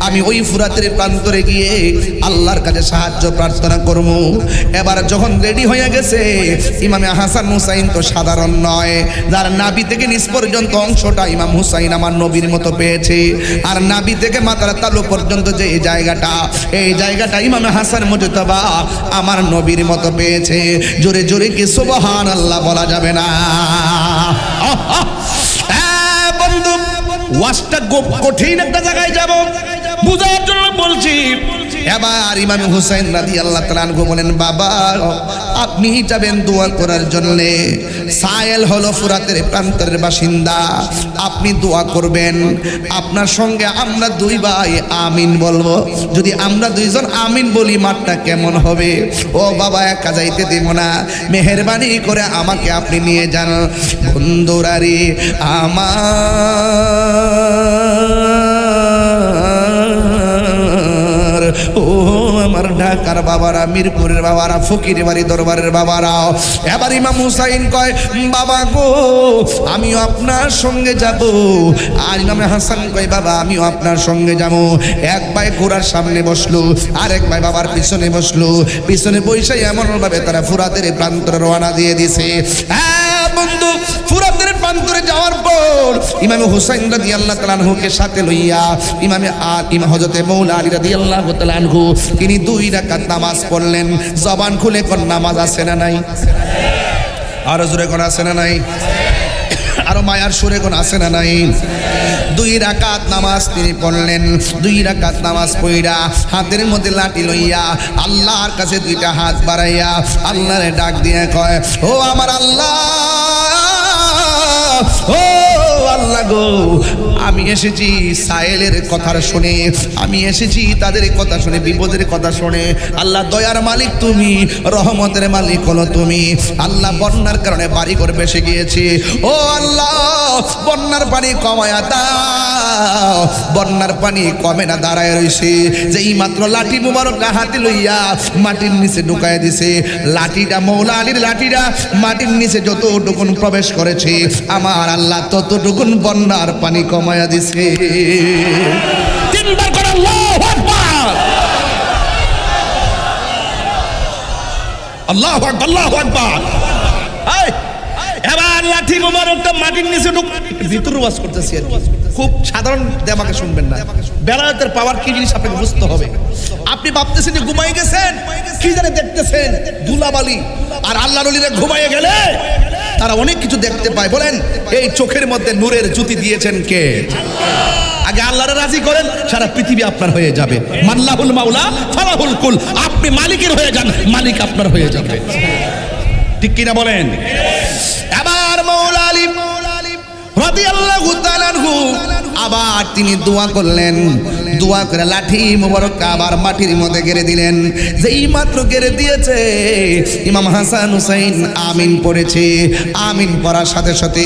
আমি ওই ফুরাতের প্রান্তরে গিয়ে আল্লাহর কাছে সাহায্য প্রার্থনা করব। এবার যখন রেডি হয়ে গেছে, ইমামে হাসান হুসাইন তো সাধারণ নয়, যার নাভি থেকে নিচ পর্যন্ত অংশটা ইমাম হুসাইন আমার নবীর মতো পেয়েছে, আর নাভি থেকে মাথার তালু পর্যন্ত যে এই জায়গাটা ইমামে হাসান মুজতবা আমার নবীর মতো পেয়েছে। জোরে জোরে কি সুবহানাল্লাহ বলা যাবে না? বন্ধু, ওয়াজটা কঠিন একটা জায়গায় যাব, বুঝার জন্য বলছি। এবার ইমাম হুসাইন রাদিয়াল্লাহু তাআলা আনহু বলেন, বাবা আপনি যাবেন দোয়া করার জন্য। সায়েল হলো ফুরাতের প্রান্তরের বাসিন্দা, আপনি দোয়া করবেন। আপনার সঙ্গে আমরা দুই ভাই আমিন বলবো। যদি আমরা দুইজন আমিন বলি মাঠটা কেমন হবে? ও বাবা একা যাইতে দেব না, মেহেরবানি করে আমাকে আপনি নিয়ে যান। বন্ধুরারে আমার, ও আমার ঢাকার বাবারা, মিরপুরের বাবারা, ফকির বাড়ি দরবারের বাবারা, এবার ইমাম হুসাইন কয়, বাবা গো আমিও আপনার সঙ্গে যাব। আর ইমাম হাসান কয়, বাবা আমিও আপনার সঙ্গে যাব। এক ভাই ঘোড়ার সামনে বসলো, আরেক ভাই বাবার পিছনে বসলো। পিছনে বসে এমন ভাবে তারা ফুরাতের প্রান্তরে রওনা দিয়ে দিছে। বন্ধু, ফুরাতের প্রান্তরে যাওয়ার পর ইমাম হুসাইন রাদিয়াল্লাহু তাআলা আনহুকে সাথে লইয়া ইমাম হযরতে মাওলা আলী রাদিয়াল্লাহু তাআলা আনহু তিনি 2 রাকাত নামাজ পড়লেন। জবান খুলে কোন নামাজ আছে না নাই? আর জোরে কোন আছে না নাই? আরো মায়ার সুরে কোন আছে না নাই? 2 রাকাত নামাজ তিনি পড়লেন। 2 রাকাত নামাজ পড়া হাতের মধ্যে লাঠি লইয়া আল্লাহর কাছে 2টা হাত বাড়াইয়া আল্লাহরে ডাক দিয়ে কয়, ও আমার আল্লাহ, ও আল্লাহ গো, আমি এসেছি সায়েলের কথা শুনে, আমি এসেছি তাদের কথা শুনে, বিপদের কথা শুনে। আল্লাহ দয়ার মালিক তুমি, রহমতের মালিক হলো তুমি। আল্লাহ বন্যার কারণে বাড়ি ঘর ভেসে গিয়েছে, ও আল্লাহ বন্যার পানি কমায়া দাও। বন্যার পানি কমে না, দাঁড়ায় রইছে। যেই মাত্র লাঠি মুবারকটা হাতে লইয়া মাটির নিচে ঢুকায় দিছে, লাঠিটা মাওলা আলীর লাঠিটা মাটির নিচে যতটুকুন প্রবেশ করেছে আমার আল্লাহ ততটুকুন বন্যার পানি কমায়া দিছে। 3 বার করে আল্লাহু আকবার, আল্লাহু আকবার, আল্লাহু আকবার। এবার লাঠি মোবারকটা মাটির নিচে ভিতর ওয়াজ করতেছি আর কি। খুব সাধারণ দেমাকে শুনবেন না, বেলায়েতের পাওয়ার কি জিনিস আপনাকে বুঝতে হবে। আপনি ভাবতেছেন যে ঘুমাই গেছেন, কি জানে দেখতেছেন ধুলাবালি। আর আল্লাহর ওলিরা ঘুমাইয়ে গেলে তারা অনেক কিছু দেখতে পায়। বলেন এই চোখের মধ্যে নূরের জ্যোতি দিয়েছেন কে? আগে আল্লাহরে রাজি করেন, সারা পৃথিবী আপনার হয়ে যাবে। মাল্লাহুল মাওলা ফালাহুল কুল, আপনি মালিকের হয়ে যান, মালিক আপনার হয়ে যাবে। ঠিক কিনা বলেন? এবার মাওলা আলী রাদিয়াল্লাহু তাআলা আনহু আবার তিনি দোয়া করলেন। দোয়া করে লাঠি মোবারক আবার মাটির মধ্যে গেড়ে দিলেন। যেই মাত্র গেড়ে দিয়েছে ইমাম হাসান হুসাইন আমিন পড়েছে। আমিন পড়ার সাথে সাথে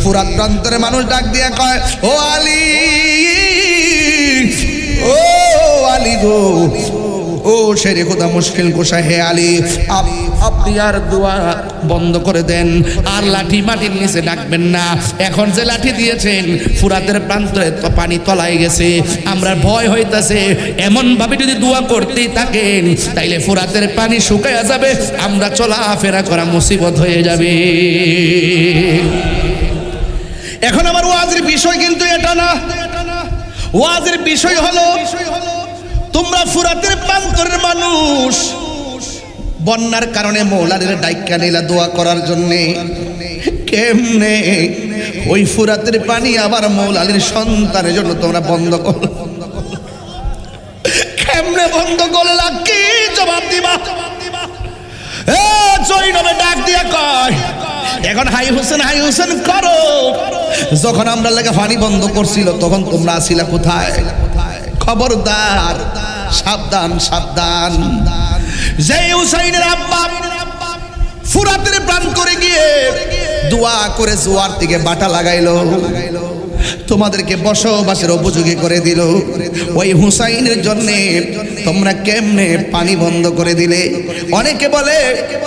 ফুরাত প্রান্তরের মানুষ ডাক দিয়ে কয়, ও আলী, ও আলী গো, ও ও শেরে খোদা মুশকিল কুশা হে আলী, আপনি আর দোয়া বন্ধ করে দেন, আর লাঠি মাটির নিচে ডাকবেন না। এখন যে লাঠি দিয়েছেন ফুরাতের প্রান্তরে তো পানি তলায় গেছে, আমরা ভয় হইতাছে এমন ভাবে যদি দোয়া করতেই থাকেন তাইলে ফুরাতের পানি শুকায়া যাবে, আমরা চলাফেরা করা মুসিবত হয়ে যাবে। এখন আমার ওয়াজের বিষয় কিন্তু এটা না, ওয়াজের বিষয় হলো তোমরা ফুরাতের প্রান্তরের মানুষ, বন্যার কারণে মৌলাদের ডাইকা নিলা দোয়া করার জন্যে, কেমনে ওই ফুরাতের পানি আবার মৌলাদের সন্তানের জন্য তোমরা বন্ধ করো? কেমনে বন্ধ করলা? কি জবাব দিবা? জৈনবে ডাক দিয়া কয় এখন হাই হোসেন করো। যখন আমরা লেগে পানি বন্ধ করছিল তখন তোমরা আসিলা কোথায়? খবরদার, সাবধান সাবধান। যে হুসাইনের আব্বা ফুরাতের প্রাণ করে গিয়ে দোয়া করে জোয়ার থেকে বাটা লাগাইলো, তোমাদেরকে বসবাসের উপযোগী করে দিল, ওই হুসাইনের জন্য তোমরা কেমনে পানি বন্ধ করে দিলে? অনেকে বলে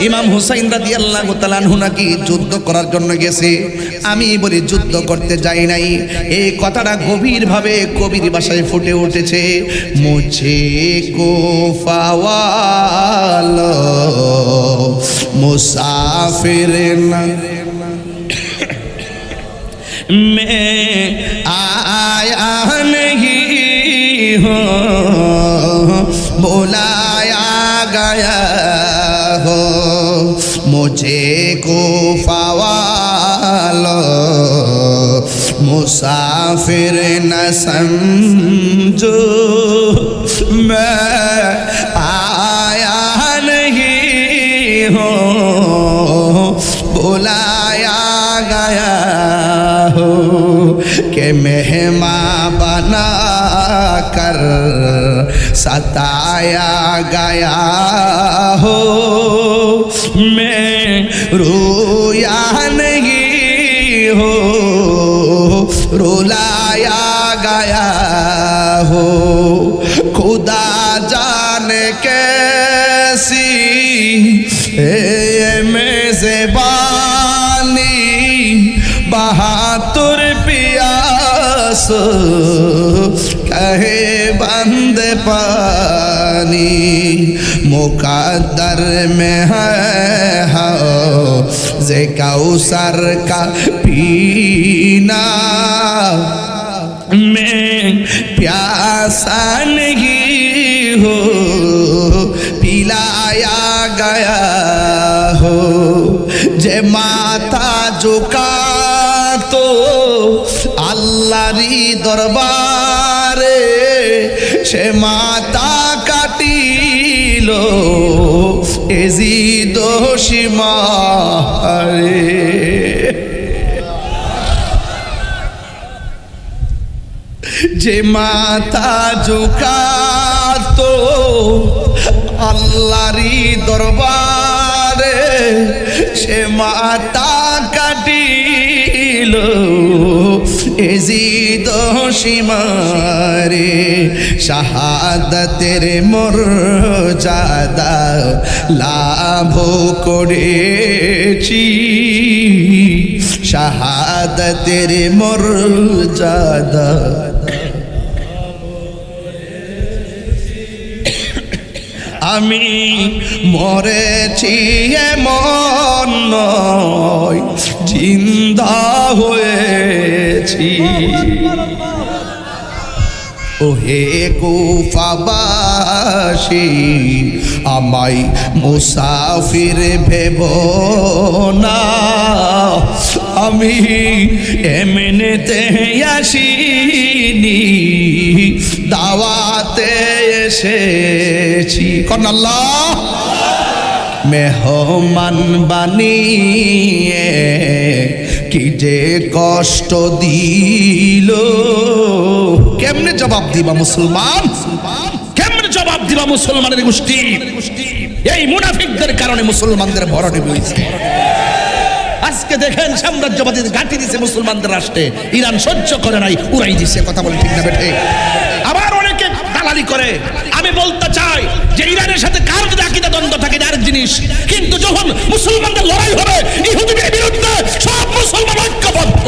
ইমাম হুসাইন রাদিয়াল্লাহু তাআলা আনহু নাকি যুদ্ধ করার জন্য গেছে, আমি বলি যুদ্ধ করতে যাই নাই। এই কথাটা গভীরভাবে কবির ভাষায় ফুটে উঠেছে। মুঝে কো ফাওয়ালো মুসাফির না मैं आया नहीं हूँ, बुलाया गया हो, मुझे को फवालो मुसाफिर न समझो, मैं आया नहीं हूँ, बुलाया गया हो, के मेहमान बना कर सताया गया हो, मैं रोया नहीं हो, रुलाया गया हो, खुदा जाने कैसी मेज़बानी, बहादुर पियास कहे बंद पानी, मुकद्दर में है जे कौसर का पीना, मैं प्यासा नहीं हो, पिलाया गया हो, जे माथा झुका तो আল্লাহরই দরবারে সে মাতা কাটিল এজিদ সীমারে। যে মাথা ঝুঁকাতো আল্লাহরই দরবারে সে মাতা কাটিল এজিদ সীমারে। শাহাদাতের মর্যাদা লাভ করেছি, শাহাদাতের মর্যাদা আমি মরেছি এমন নয়, জিন্দা হয়েছি। ওহে কুফাবাসী আমায় মুসাফির ভেব না, আমি এমনিতে আসিনি, দাওয়াতে এসেছি। কোন আল্লাহ মেহমান বানিয়ে কি যে কষ্ট দিল। কেমনে জবাব দিবা মুসলমান? কেমনে জবাব দিবা মুসলমানের গোষ্ঠী? এই মুনাফিকদের কারণে মুসলমানদের ভরণে বইছে। আজকে দেখেন সাম্রাজ্যবাদী ঘাঁটি দিছে মুসলমানদের রাষ্ট্রে, ইরান সহ্য করে নাই, উড়াই দিছে। কথা বলে ঠিক না বেঠে? আবার অনেকে দালালি দালালি করে। আমি বলতে চাই যে ইরানের সাথে কার যদি আকীদা দ্বন্দ্ব থাকে এটা আরেক জিনিস, কিন্তু যখন মুসলমানদের লড়াই হবে ইহুদিদের বিরুদ্ধে সব মুসলমান ঐক্যবদ্ধ,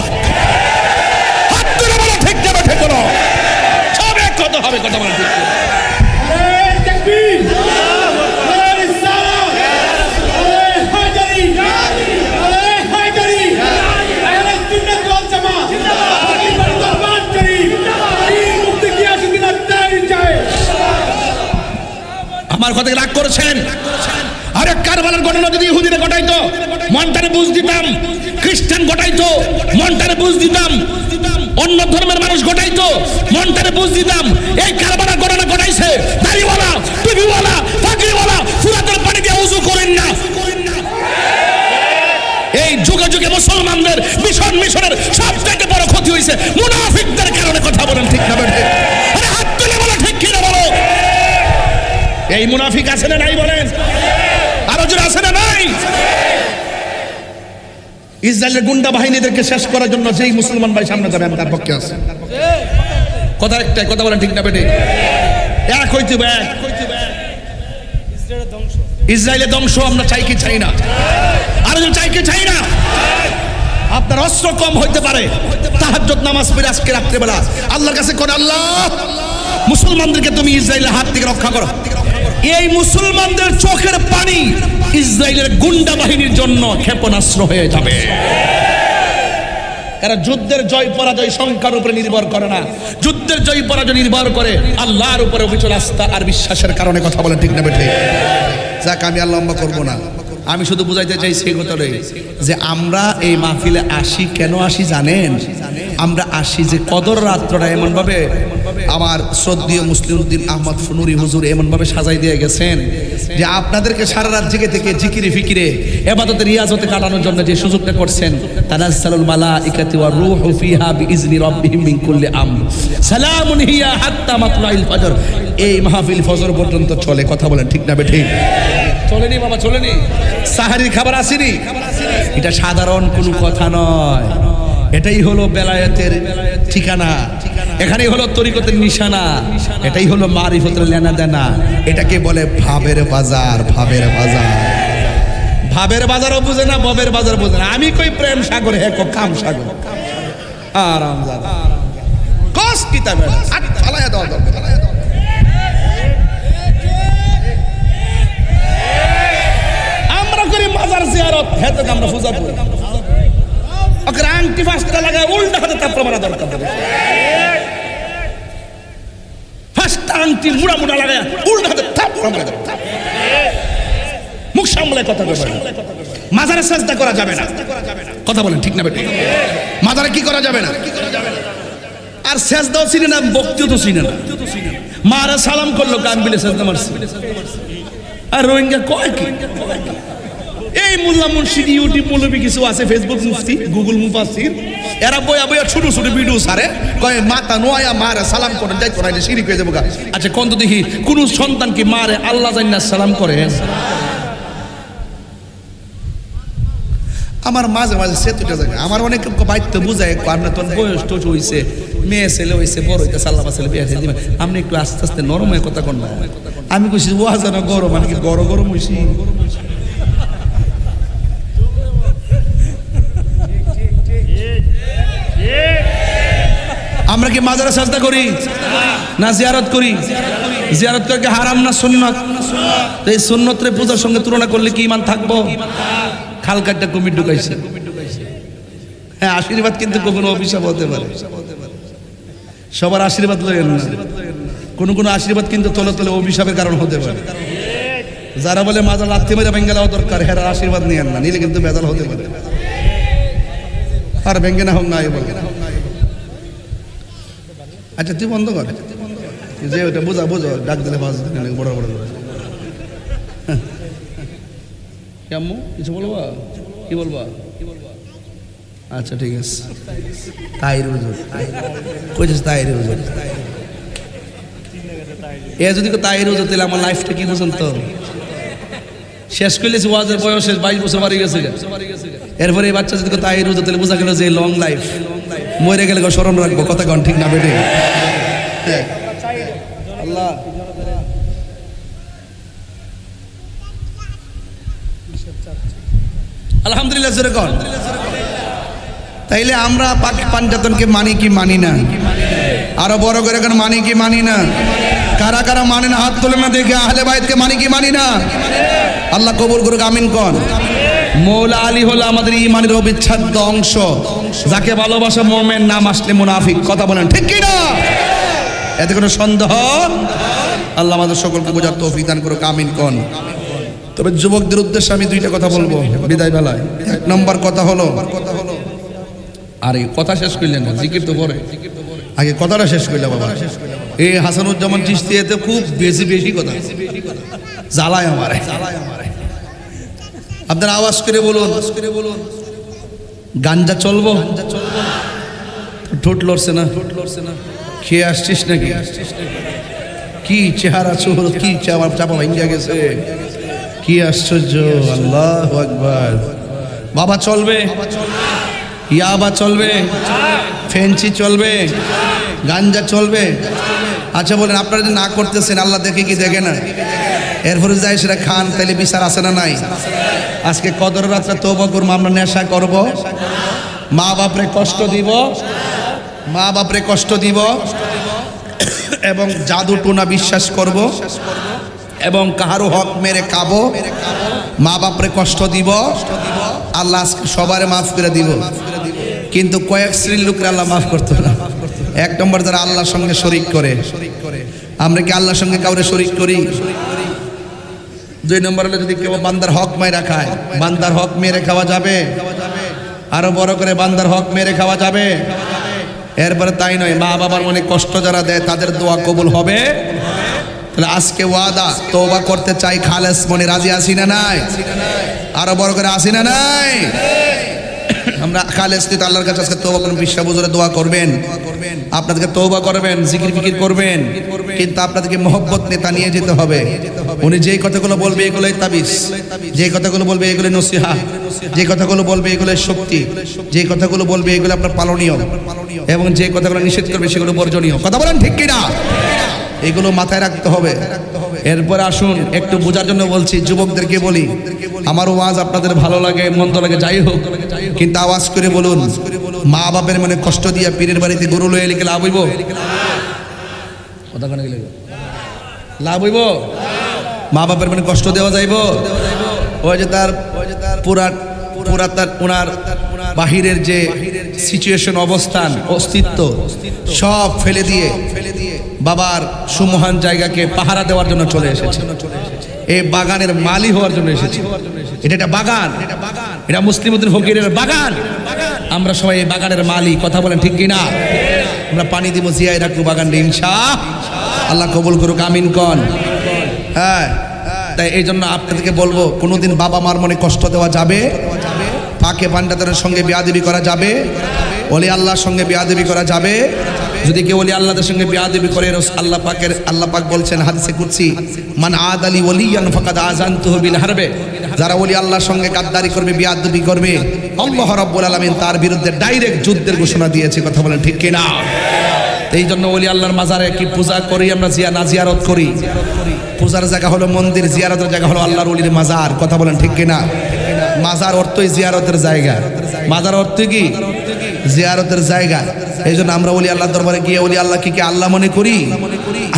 হাত তুলে বলো ঠিক যাবে ঠিক বলো, সব এক কথা হবে, কথা বলা ঠিক। আমার কথা রাগ করেছেন? আরে কারবালার ঘটনা যদি ইহুদিরা ঘটাইতো মনটারে বুঝ দিতাম, খ্রিস্টান ঘটাইতো মনটারে বুঝ দিতাম, অন্য ধর্মের মানুষ ঘটাইতো মনটারে বুঝ দিতাম। এই কারবালার ঘটনা ঘটাইছে দাড়িওয়ালা, টুপিওয়ালা, পাগড়িওয়ালা, ফুরাতের পানি দিয়ে ওযু করেন না। এই যুগে যুগে মুসলমানদের মিশনের সবথেকে বড় ক্ষতি হয়েছে মুনাফিকদের কারণে। কথা বলেন ঠিক না বেঠিক? আরে হাত তুলে বলো ঠিক কি না বলো। এই মুনাফিক আছে না নাই বলেন? আরো জোরে আছে না নাই? ইসরায়েলের গুন্ডা বাহিনীদেরকে শেষ করার জন্য যেই মুসলমান ভাই সামনে যাবে আমি তার পক্ষে আছি। কথা একটাই, কথা বলেন ঠিক না বেঠিক? এক হইতে হবে, এক ইসরায়েলের ধ্বংস আমরা চাই কি চাই না? আর যদি চাই কি চাই না? আপনার অস্ত্র কম হইতে পারে, তাহাজ্জুদ নামাজ পড়ে আজকে রাত্রিবেলা আল্লাহর কাছে কোন আল্লাহ মুসলমানদেরকে তুমি ইসরায়েলের হাত থেকে রক্ষা করো। এই মুসলমানদের চোখের পানি ইসরায়েলের গুন্ডা বাহিনীর জন্য ক্ষেপণাস্ত্র হয়ে যাবে। এরা যুদ্ধের জয় পরাজয় সংখ্যার উপরে নির্ভর করে না, যুদ্ধের জয় পরাজয় নির্ভর করে আল্লাহর উপরে অবিচল আস্থা আর বিশ্বাসের কারণে। কথা বলে ঠিক না বেঠিক? যাক, আমি আর লম্বা করবো না, আমি শুধু বুঝাইতে চাইছি এই কথাটাই যে আমরা এই মাহফিলে আসি কেন আসি জানেন? আমরা আসি যে কদর রাত্রটা এমন ভাবে আমার শ্রদ্ধেয় মুসলিউদ্দিন আহমদ ফুনুরি হুজুর এমন ভাবে সাজাই দিয়ে গেছেন যে আপনাদেরকে সারা রাত জেগে থেকে জিকিরে ফিকিরে ইবাদতে রিয়াজতে কাটানোর জন্য যে সুযোগটা করছেন, তানাজ্জালুল মালাইকাতু ওয়ার রূহু ফিহা বিইজনি রাব্বিহিম মিন কুল্লি আমর সালামুন হিয়া হাত্তা মাতলাইল ফজর। এই মাহফিল ফজর পর্যন্ত চলে। কথা বলেন ঠিক না বেঠিক? চলেনি বাবা, চলেনি? সাহারির খাবার আসেনি? এটা সাধারণ কোনো কথা নয়, এটাই হলো বেলায়েতের ঠিকানা, এখানেই হলো তরিকতের নিশানা, এটাই হলো মারিফতের লেনা দেনা। এটাকে বলে ভাবের বাজার। ভাবের বাজার, ভাবের বাজারও বুঝে না, ববের বাজার বুঝে না। আমি কই প্রেম সাগর, হে কো কাম সাগর। আরাম জাদা কস কিতাবে আট ফালায়া দাও দাও। আমরা করি মাজার জিয়ারত, হেতে আমরা পূজা করি। ওকে আংটি ফাস্টা লাগায় উল্টা হাতে তাপড়া মারা দরকার। ফাস্টা আংটি মুড়া মুড়া লাগায় উল্টা হাতে তাপড়া মারা দরকার। মুখ সামলে কথা বলেন। মাজারে সাজদা করা যাবে না। কথা বলেন ঠিক না বেঠিক? মাজারে কি করা যাবে না? আর সাজদাও চিনে না, বক্তব্য তো চিনে না। মারা সালাম করলো কান বিলে সাজদা মারছে। আর রোহিঙ্গা কয় কি? এই মোল্লা মুর্শিদ ইউটিউব মৌলবি কিছু আছে, ফেসবুক মুফতি, গুগল মুফাসসির, এরা বইয়া বইয়া ছোট ছোট ভিডিও সারে, কয় মাতা নোয়া মারে সালাম করেন যাই তোরা এটা শিরিক হয়ে যাবো। আচ্ছা কোন তো দেখি কোন সন্তান কি মারে আল্লাহ জান্না সালাম করে? আমার মাঝে মাঝে সেতুটা জায়গা আমার অনেক বাইতে বুঝায়, আপনার তোর বয়স টোচ হয়েছে, মেয়ে ছেলে হয়েছে, বড় হইতে সাল্লামা ছেলে বিয়ে দিবেন, আপনি একটু আস্তে আস্তে নরম হয়ে কথা কন না। আমি কইছি ও যেন গরম, মানে কি গরম গরম হয়েছি? আমরা কি মাজারে সাজদা করি না জিয়ারত করি? জিয়ারত করে হারাম না সুন্নাত? এই সুন্নতরে পূজার সঙ্গে তুলনা করলে কি ইমান থাকবো? খালকাটটা কুমির ঢুকাইছে। হ্যাঁ, আশীর্বাদ কিন্তু কখনো অভিশাপ হতে পারে। সবার আশীর্বাদ লইেন না, কোন আশীর্বাদ কিন্তু তলে তলে অভিশাপের কারণ হতে পারে। যারা বলে মাজার লাথি মেরে ভেঙ্গে দেওয়া দরকার, হের আশীর্বাদ নিয়েন না, নিলে কিন্তু বেজাল হতে পারে। আর ভেঙ্গে না হোক না বলে। আচ্ছা তুই বন্ধ কর, যে ওটা বোঝা বোঝো, ডাক দিলে বাজ বড় বড় করে। আম্মু কিছু বলবা? কি বলবা? আচ্ছা ঠিক আছে। তাইর হুজুর কইছিস, তাইর হুজুর এ যদি তাইর হুজুর, তাহলে আমার লাইফটা কি বুঝুন তো শেষ করলেছি। ওয়াজের বয়স 22 বছর বাড়ি গেছে। এরপরে এই বাচ্চা যদি তাইর হুজুর, তাহলে বোঝা গেল যে লং লাইফ, মরে গেলে স্মরণ রাখবো। কথা কন ঠিক না বেটে? আলহামদুলিল্লাহ জোরে কর। তাইলে আমরা পাক পাঞ্জাতনকে মানি কি মানি না? আরো বড় করে এখন মানি কি মানি না? কারা কারা মানে না হাত তোলে না দেখে, আহলে বাইতকে মানি কি মানি না? আল্লাহ কবুল করুক, আমিন কোন। মৌলা আলী হলো আমাদের ইমানের অবিচ্ছেদ্য অংশ, যাকে ভালোবাসা মুমিন, নাম আসলে মুনাফিক। কথা বলেন ঠিক কি না? এতে কোনো সন্দেহ? আল্লাহ আমাদের সকলকে বোঝার তৌফিক দান করুক, আমিন কোন। তবে যুবকদের উদ্দেশ্যে আমি দুইটা কথা বলবো বিদায় বেলায়। এক নম্বর কথা হলো, আরে কথা শেষ করলেন না, জিকির তো পরে, আগে কথাটা শেষ করলে বাবা। এই হাসানুজ্জামান চিশতি এতে খুব বেশি বেশি কথা জ্বালায় আমারে। আপনারা আওয়াজ করে বলুন, গাঞ্জা চলবো? ঠোঁট লড়ছে না? খেয়ে আসছিস নাকি? কি চেহারা চোর, কি চাপা ভাঙ্গা গেছে, কি আশ্চর্য! আল্লাহু আকবার। বাবা চলবে, ইয়াবা চলবে, ফেন্সি চলবে, গাঞ্জা চলবে? আচ্ছা বলেন, আপনারা যে না করতেছেন আল্লাহ দেখে কি দেখে না? এরপরে যাই সেটা খান, তাইলে বিচার আছে না নাই? আজকে কদর রাত্রে তওবা করবো, আমরা নেশা করব, মা বাপরে কষ্ট দিব, মা বাপরে কষ্ট দিব, এবং জাদু টোনা বিশ্বাস করব, এবং কাহারও হক মেরে খাবো, মা বাপরে কষ্ট দিব। আল্লাহ আজকে সবারে মাফ করে দিব, কিন্তু কয়েক শ্রেণীর লোকের আল্লাহ মাফ করতো না। এক নম্বর, যারা আল্লাহর সঙ্গে শরিক করে। আমরা কি আল্লাহর সঙ্গে কাউরে শরিক করি? দুই নম্বর হলো, যদি কেউ বান্দার হক মেরে খায়, বান্দার হক মেরে খাওয়া যাবে? আরো বড় করে, বান্দার হক মেরে খাওয়া যাবে? এরপরে তাই নয়, মা বাবার মনে কষ্ট যারা দেয় তাদের দোয়া কবুল হবে। তাহলে আজকে ওয়াদা, তওবা করতে চাই, খালেস মনে রাজি আছি না নাই? আরো বড় করে আছি না নাই? আমরা খালেস তো আল্লাহর কাছে আজকে তওবা করবেন, বিশ্বাস বুঝে দোয়া করবেন, আপনাদেরকে তওবা করবেন, জিকির ফিকির করবেন, কিন্তু আপনাদেরকে মহব্বত নেতা নিয়ে যেতে হবে। উনি যেই কথাগুলো বলবে এগুলোই তাবিজ, যে কথাগুলো বলবে এগুলো নসিহা, যে কথাগুলো বলবে এগুলো শক্তি, যে কথাগুলো বলবে এগুলো আপনার পালনীয়, এবং যে কথাগুলো নিষেধ করবে সেগুলো বর্জনীয়। কথা বলেন ঠিক কিনা? এগুলো মাথায় রাখতে হবে। এরপর আসুন, একটু বোঝার জন্য বলছি, যুবকদেরকে বলি, আমার ওয়াজ আপনাদের ভালো লাগে মন্দ লাগে যাই হোক, কিন্তু আওয়াজ করে বলুন, মা বাপের মনে কষ্ট দিয়া পীরের বাড়িতে গরু লয়ে লিখে লাভ হইব? কথা কেন গেলে লাভ হইব? মা বাপের মনে কষ্ট দেওয়া যাইব? ওই যে তার পুরা তার ওনার বাহিরের যে সিচুয়েশন, অবস্থান, অস্তিত্ব সব ফেলে দিয়ে বাবার সুমহান জায়গাকে পাহারা দেওয়ার জন্য চলে এসেছে, এই বাগানের মালি হওয়ার জন্য এসেছে। এটা একটা বাগান, এটা মুসলিমউদ্দিন ফকিরের বাগান। আমরা সবাই এই বাগানের মালি। কথা বলেন ঠিক কিনা? আমরা পানি দিব, জিয়াই রাখবো বাগানটা, ইনশাআল্লাহ কবুল করুক, আমিন কোন। হ্যাঁ, তাই এই জন্য আপনাদেরকে বলবো, কোনোদিন বাবা মার মনে কষ্ট দেওয়া যাবে? পাকে পান্ডাতের সঙ্গে বিয়াদবি করা যাবে? ওলি আল্লাহর সঙ্গে বিয়াদবি করা যাবে? যদি কেউ ওলি আল্লাহর সঙ্গে বিয়াদবি করে, আল্লাহ পাক বলছেন হাদিসে কুদসি, মান আদালি ওলিয়ান ফাকাদ আযানতুহু বিল হারবে। যারা ওলি আল্লাহর সঙ্গে গাদ্দারি করবে, বিয়াদবি করবে, আল্লাহ রাব্বুল আলামিন তার বিরুদ্ধে ডাইরেক্ট যুদ্ধের ঘোষণা দিয়েছে। কথা বলেন ঠিক কিনা? এই জন্য ওলি আল্লাহর মাজারে কি পূজা করি আমরা, জিয়ারত করি? পূজার জায়গা হলো মন্দির, জিয়ারতের জায়গা হলো আল্লাহর ওলির মাজার। কথা বলেন ঠিক কিনা? মাজার অর্থই জিয়ারতের জায়গা, মাজার অর্থ কি? জিয়ারতের জায়গা। এই জন্য আমরা ওলি আল্লাহর দরবারে গিয়ে ওলি আল্লাহকে কি আল্লাহ মনে করি?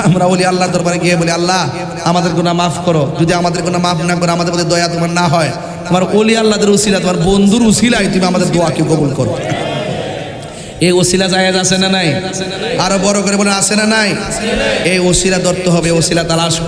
আমরা ওলি আল্লাহর দরবারে গিয়ে বলি, আল্লাহ আমাদের গুনাহ মাফ করো। যদি আমাদের গুনাহ মাফ না করো, আমাদের প্রতি দয়া তোমার না হয়, তোমার ওলি আল্লাহদের উসিলা, তোমার বন্ধুর উসিলায় তুমি আমাদের দোয়াকে কবুল করো। এই ওসিলা জায়েজ আছে না নাই? আরো বড় করে বলেন আছে না নাই? এই ওসিলা ধরতে হবে, ওসিলা তালাশ করতে